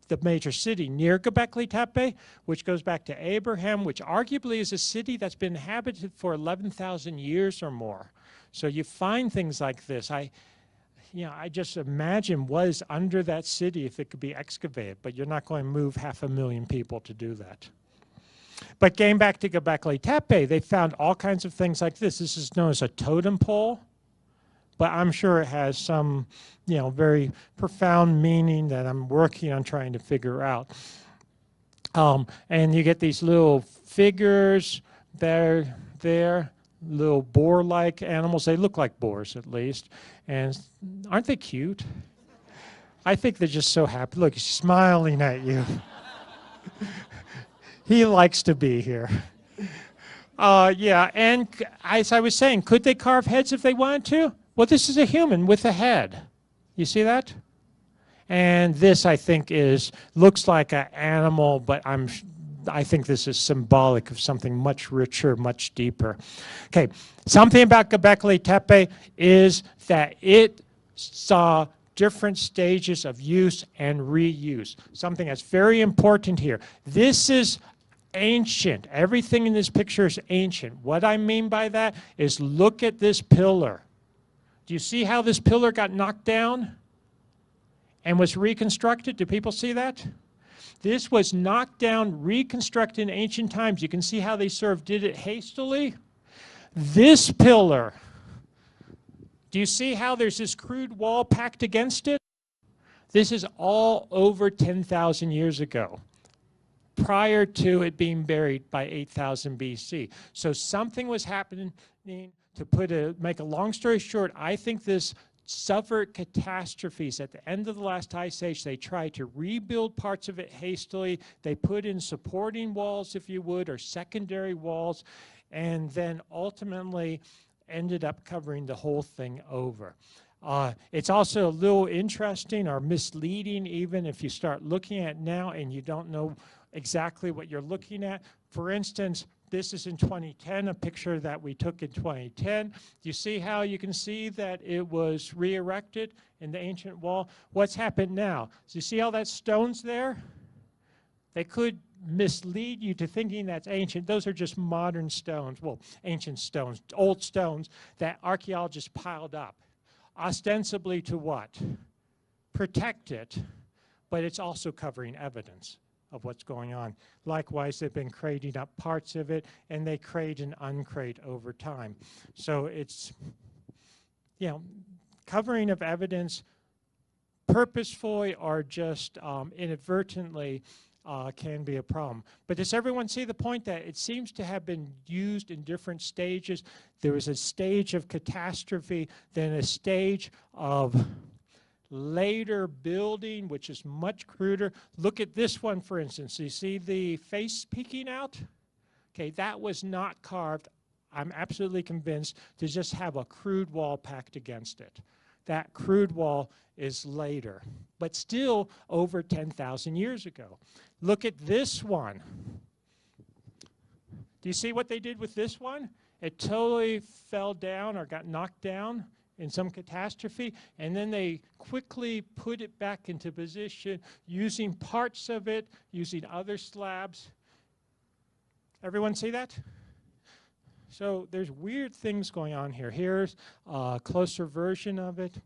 the major city, near Göbekli Tepe, which goes back to Abraham, which arguably is a city that's been inhabited for 11,000 years or more. So you find things like this. I just imagine what is under that city if it could be excavated, but you're not going to move 500,000 people to do that. But getting back to Göbekli Tepe, they found all kinds of things like this. This is known as a totem pole, but I'm sure it has some, very profound meaning that I'm working on trying to figure out. And you get these little figures there, little boar-like animals. They look like boars, at least. And aren't they cute? I think they're just so happy. Look, he's smiling at you. He likes to be here. And as I was saying, could they carve heads if they wanted to? Well, this is a human with a head. You see that? And this, I think, looks like an animal, but I think this is symbolic of something much richer, much deeper. Okay, something about Göbekli Tepe is that it saw different stages of use and reuse. Something that's very important here. This is ancient. Everything in this picture is ancient. What I mean by that is look at this pillar. Do you see how this pillar got knocked down and was reconstructed? Do people see that? This was knocked down, reconstructed in ancient times. You can see how they sort of did it hastily. This pillar, do you see how there's this crude wall packed against it? This is all over 10,000 years ago, prior to it being buried by 8,000 BC. So something was happening. To make a long story short, I think this suffered catastrophes at the end of the last ice age. They tried to rebuild parts of it hastily. They put in supporting walls, if you would, or secondary walls, and then ultimately ended up covering the whole thing over. It's also a little interesting or misleading even if you start looking at it now and you don't know exactly what you're looking at. For instance, this is in 2010, a picture that we took in 2010. Do you see how you can see that it was re-erected in the ancient wall? What's happened now? So you see all that stones there? They could mislead you to thinking that's ancient. Those are just modern stones, well, ancient stones, old stones that archaeologists piled up. Ostensibly to what? Protect it, but it's also covering evidence of what's going on. Likewise, they've been crating up parts of it, and they crate and uncrate over time. So it's, covering of evidence purposefully or just inadvertently can be a problem. But does everyone see the point that it seems to have been used in different stages? There was a stage of catastrophe, then a stage of later building, which is much cruder. Look at this one, for instance. You see the face peeking out? Okay, that was not carved, I'm absolutely convinced, to just have a crude wall packed against it. That crude wall is later, but still over 10,000 years ago. Look at this one. Do you see what they did with this one? It totally fell down or got knocked down in some catastrophe, and then they quickly put it back into position using parts of it, using other slabs. Everyone see that? So there's weird things going on here. Here's a closer version of it.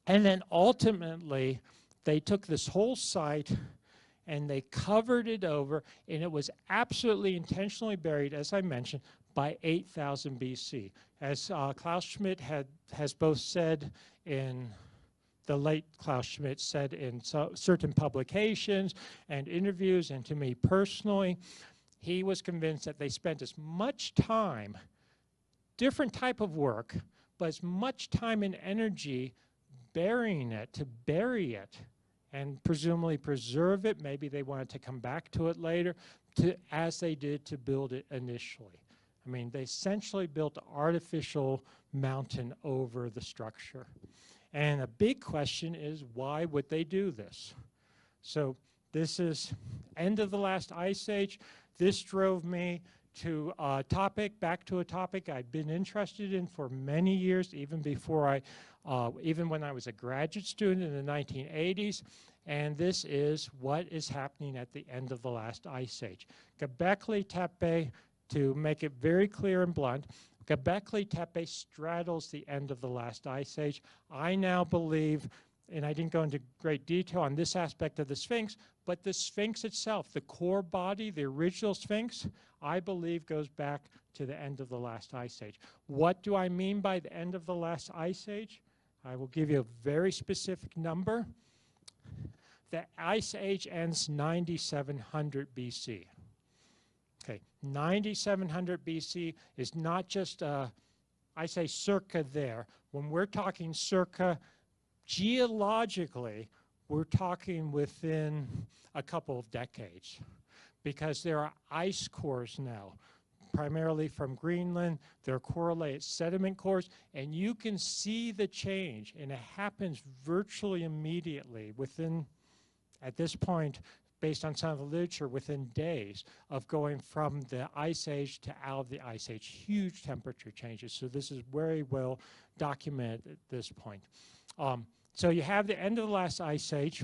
And then ultimately, they took this whole site and they covered it over, and it was absolutely intentionally buried, as I mentioned, by 8000 BC. As Klaus Schmidt has both said in the late Klaus Schmidt said in certain publications and interviews, and to me personally, he was convinced that they spent as much time, different type of work, but as much time and energy burying it, to bury it, and presumably preserve it. Maybe they wanted to come back to it later, as they did to build it initially. I mean, they essentially built an artificial mountain over the structure. And a big question is, why would they do this? So this is end of the last ice age. This drove me to a topic, back to a topic I'd been interested in for many years, even before even when I was a graduate student in the 1980s. And this is what is happening at the end of the last ice age. Göbekli Tepe, to make it very clear and blunt, Göbekli Tepe straddles the end of the last ice age. I now believe, and I didn't go into great detail on this aspect of the Sphinx, but the Sphinx itself, the core body, the original Sphinx, I believe goes back to the end of the last ice age. What do I mean by the end of the last ice age? I will give you a very specific number. The ice age ends 9700 BC. Okay, 9700 BC is not just, I say circa there. When we're talking circa, geologically, we're talking within a couple of decades, because there are ice cores now, primarily from Greenland. They're correlated sediment cores, and you can see the change, and it happens virtually immediately within, at this point, based on some of the literature, within days of going from the ice age to out of the ice age. Huge temperature changes. So this is very well documented at this point. So you have the end of the last ice age,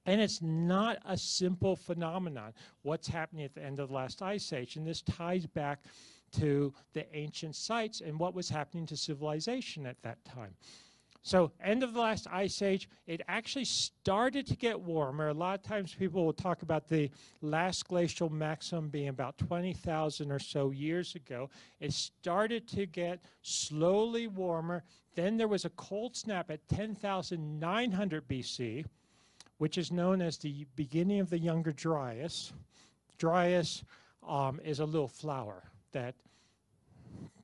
and it's not a simple phenomenon, what's happening at the end of the last ice age. And this ties back to the ancient sites and what was happening to civilization at that time. So end of the last ice age, it actually started to get warmer. A lot of times people will talk about the last glacial maximum being about 20,000 or so years ago. It started to get slowly warmer. Then there was a cold snap at 10,900 BC, which is known as the beginning of the Younger Dryas. Dryas is a little flower that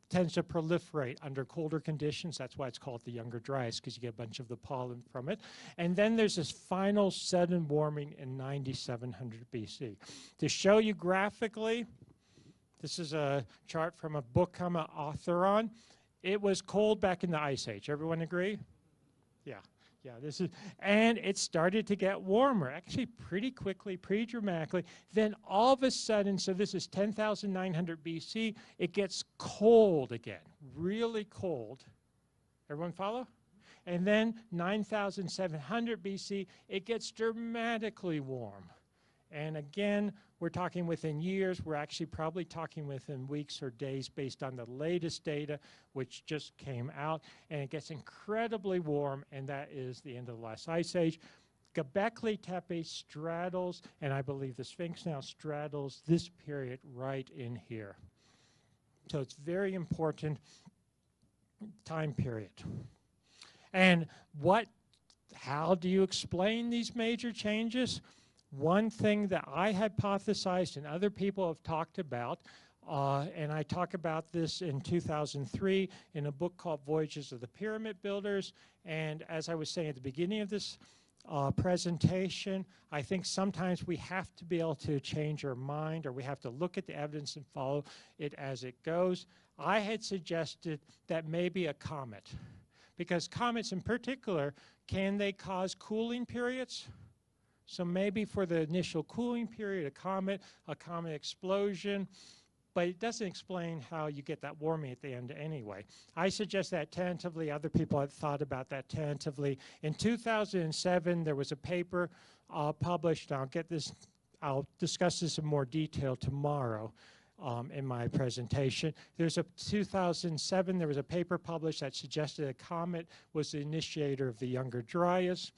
tends to proliferate under colder conditions. That's why it's called the Younger Dryas, because you get a bunch of the pollen from it. And then there's this final sudden warming in 9700 BC. To show you graphically, this is a chart from a book I'm an author on. It was cold back in the Ice Age. Everyone agree? Yeah. Yeah, this is, and it started to get warmer, actually pretty quickly, pretty dramatically. Then all of a sudden, so this is 10,900 BC, it gets cold again, really cold. Everyone follow? And then 9,700 BC, it gets dramatically warm. And again, we're talking within years. We're actually probably talking within weeks or days based on the latest data, which just came out. And it gets incredibly warm, and that is the end of the last ice age. Göbekli Tepe straddles, and I believe the Sphinx now straddles this period right in here. So it's very important time period. And how do you explain these major changes? One thing that I hypothesized and other people have talked about, and I talk about this in 2003 in a book called Voyages of the Pyramid Builders. And as I was saying at the beginning of this presentation, I think sometimes we have to be able to change our mind, or we have to look at the evidence and follow it as it goes. I had suggested that maybe a comet, because comets in particular, can they cause cooling periods? So maybe for the initial cooling period, a comet explosion, but it doesn't explain how you get that warming at the end anyway. I suggest that tentatively. Other people have thought about that tentatively. In 2007, there was a paper published, I'll get this I'll discuss this in more detail tomorrow in my presentation. There's a 2007, there was a paper published that suggested a comet was the initiator of the Younger Dryas.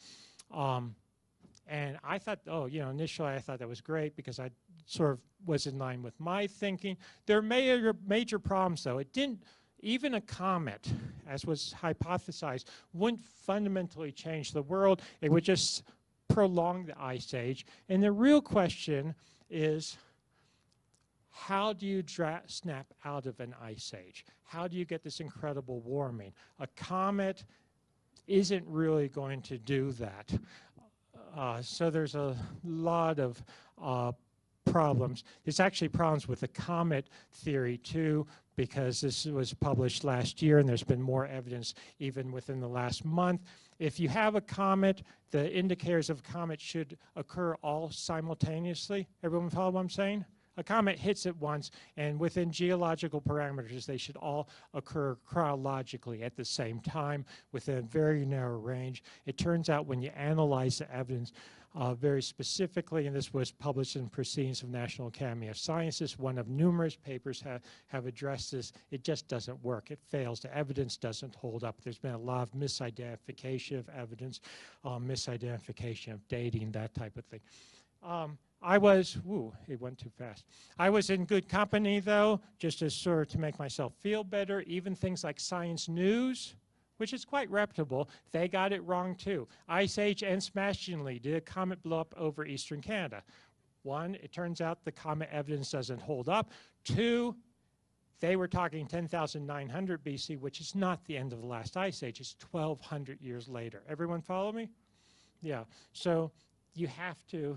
And I thought, oh, you know, initially I thought that was great because I sort of was in line with my thinking. There are major problems, though. It didn't, even a comet, as was hypothesized, wouldn't fundamentally change the world. It would just prolong the ice age. And the real question is, how do you snap out of an ice age? How do you get this incredible warming? A comet isn't really going to do that. So there's a lot of problems. There's actually problems with the comet theory too, because this was published last year and there's been more evidence even within the last month. If you have a comet, the indicators of a comet should occur all simultaneously. Everyone follow what I'm saying? A comet hits it once, and within geological parameters, they should all occur chronologically at the same time within a very narrow range. It turns out when you analyze the evidence very specifically, and this was published in Proceedings of National Academy of Sciences, one of numerous papers have addressed this, it just doesn't work. It fails. The evidence doesn't hold up. There's been a lot of misidentification of evidence, misidentification of dating, that type of thing. It went too fast. I was in good company, though, just as sort of to make myself feel better. Even things like Science News, which is quite reputable, they got it wrong, too. Ice Age ends smashingly. Did a comet blow up over eastern Canada? One, it turns out the comet evidence doesn't hold up. Two, they were talking 10,900 BC, which is not the end of the last ice age. It's 1,200 years later. Everyone follow me? Yeah. So you have to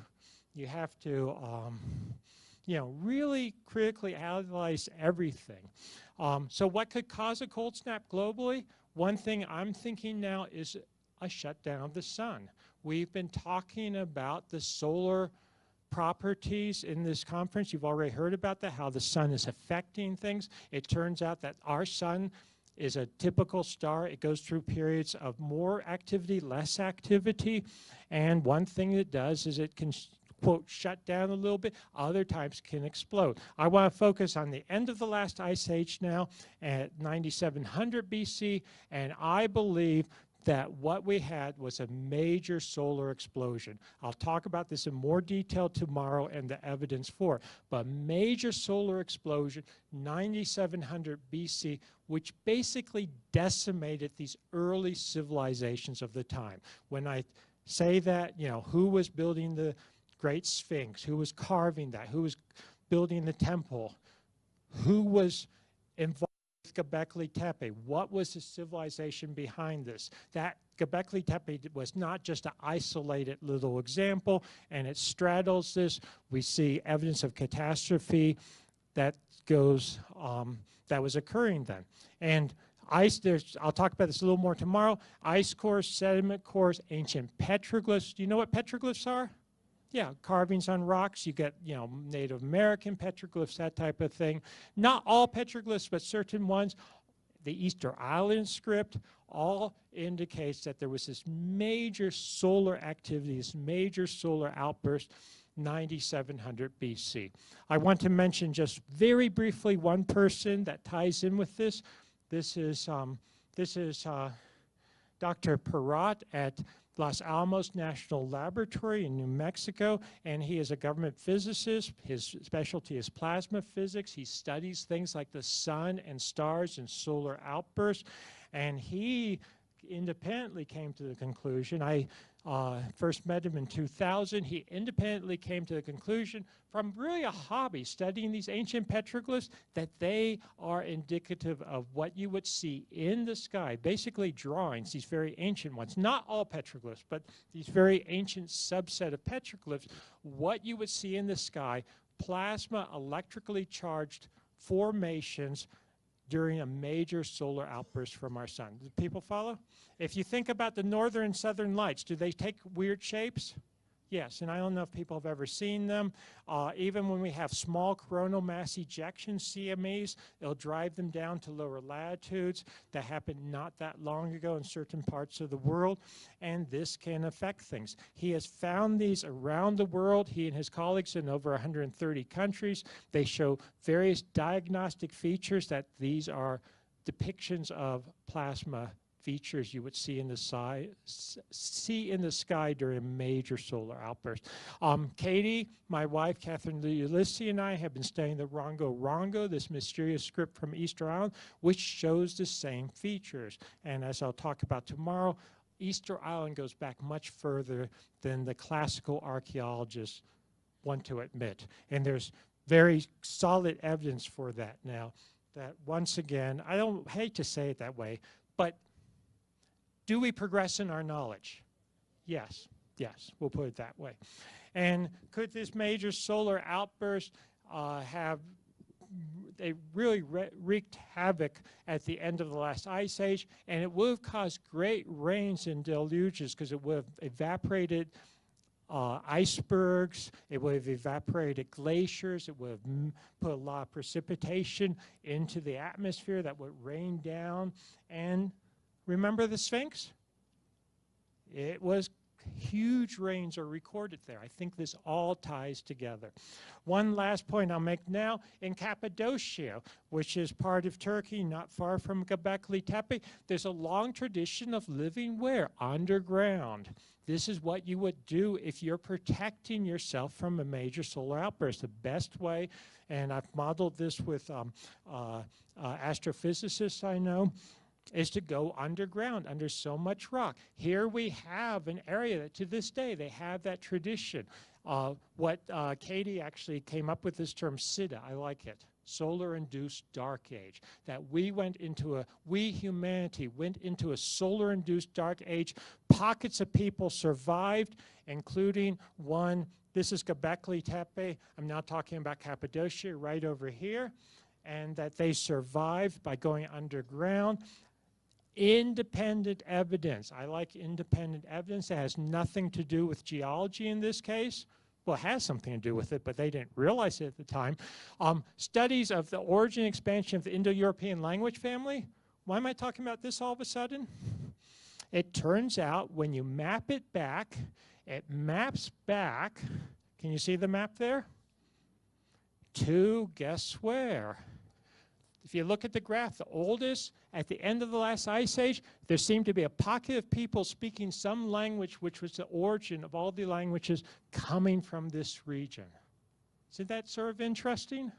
really critically analyze everything. So what could cause a cold snap globally? One thing I'm thinking now is a shutdown of the sun. We've been talking about the solar properties in this conference. You've already heard about that, how the sun is affecting things. It turns out that our sun is a typical star. It goes through periods of more activity, less activity. And one thing it does is it can, quote, shut down a little bit. Other times can explode. I want to focus on the end of the last ice age now at 9700 BC. And I believe that what we had was a major solar explosion. I'll talk about this in more detail tomorrow and the evidence for it. But major solar explosion, 9700 BC, which basically decimated these early civilizations of the time. When I say that, you know, who was building the Great Sphinx? Who was carving that? Who was building the temple? Who was involved with Göbekli Tepe? What was the civilization behind this? That Göbekli Tepe was not just an isolated little example, and it straddles this. We see evidence of catastrophe that goes, that was occurring then. And I'll talk about this a little more tomorrow. Ice cores, sediment cores, ancient petroglyphs. Do you know what petroglyphs are? Yeah, carvings on rocks. You get, you know, Native American petroglyphs, that type of thing. Not all petroglyphs, but certain ones. The Easter Island script all indicates that there was this major solar activity, this major solar outburst, 9700 BC. I want to mention just very briefly one person that ties in with this. This is Dr. Perrott at Los Alamos National Laboratory in New Mexico, and he is a government physicist. His specialty is plasma physics. He studies things like the sun and stars and solar outbursts, and he independently came to the conclusion, I first met him in 2000, he independently came to the conclusion from really a hobby studying these ancient petroglyphs that they are indicative of what you would see in the sky, basically drawings, these very ancient ones, not all petroglyphs, but these very ancient subset of petroglyphs, what you would see in the sky, plasma electrically charged formations during a major solar outburst from our sun. Do people follow? If you think about the northern and southern lights, do they take weird shapes? Yes, and I don't know if people have ever seen them. Even when we have small coronal mass ejection CMEs, it'll drive them down to lower latitudes. That happened not that long ago in certain parts of the world, and this can affect things. He has found these around the world, he and his colleagues in over 130 countries. They show various diagnostic features that these are depictions of plasma features you would see in the sky during major solar outbursts. Katie, my wife, Catherine Ulysses, and I have been studying the Rongo, this mysterious script from Easter Island, which shows the same features. And as I'll talk about tomorrow, Easter Island goes back much further than the classical archaeologists want to admit. And there's very solid evidence for that now. That once again, I don't hate to say it that way, but do we progress in our knowledge? Yes, yes, we'll put it that way. And could this major solar outburst they really wreaked havoc at the end of the last ice age, and it would have caused great rains and deluges because it would have evaporated icebergs, it would have evaporated glaciers, it would have put a lot of precipitation into the atmosphere that would rain down. And remember the Sphinx? It was huge rains are recorded there. I think this all ties together. One last point I'll make now, in Cappadocia, which is part of Turkey, not far from Göbekli Tepe, there's a long tradition of living where? Underground. This is what you would do if you're protecting yourself from a major solar outburst. The best way, and I've modeled this with astrophysicists I know, is to go underground under so much rock. Here we have an area that to this day they have that tradition. Katie actually came up with this term, SIDA, I like it, solar-induced dark age, that we humanity went into a solar-induced dark age. Pockets of people survived, including one, this is Göbekli Tepe, I'm now talking about Cappadocia right over here, and that they survived by going underground. Independent evidence. I like independent evidence that has nothing to do with geology in this case. Well, it has something to do with it, but they didn't realize it at the time. Studies of the origin and expansion of the Indo-European language family. Why am I talking about this all of a sudden? It turns out when you map it back, it maps back, can you see the map there? To guess where? If you look at the graph, the oldest, at the end of the last ice age, there seemed to be a pocket of people speaking some language which was the origin of all the languages coming from this region. Isn't that sort of interesting?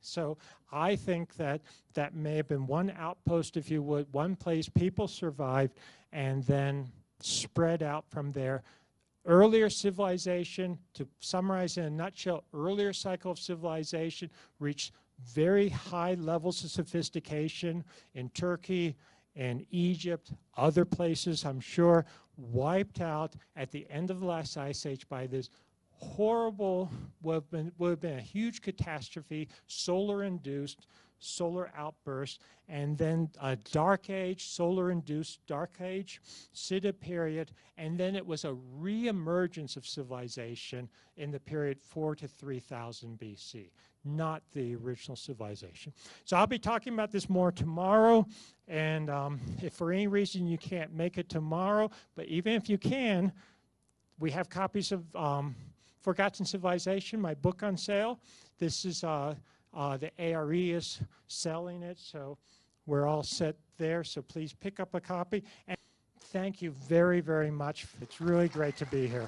So I think that that may have been one outpost, if you would, one place people survived and then spread out from there. Earlier civilization, to summarize in a nutshell, earlier cycle of civilization reached very high levels of sophistication in Turkey and Egypt, other places, I'm sure, wiped out at the end of the last ice age by this horrible, would have been a huge catastrophe, solar-induced, solar outburst, and then a dark age, solar-induced dark age, SIDA period, and then it was a re-emergence of civilization in the period 4 to 3000 BC, not the original civilization. So I'll be talking about this more tomorrow, and if for any reason you can't make it tomorrow, but even if you can, we have copies of Forgotten Civilization, my book on sale. This is the ARE is selling it, so we're all set there. So please pick up a copy. And thank you very, very much. It's really great to be here.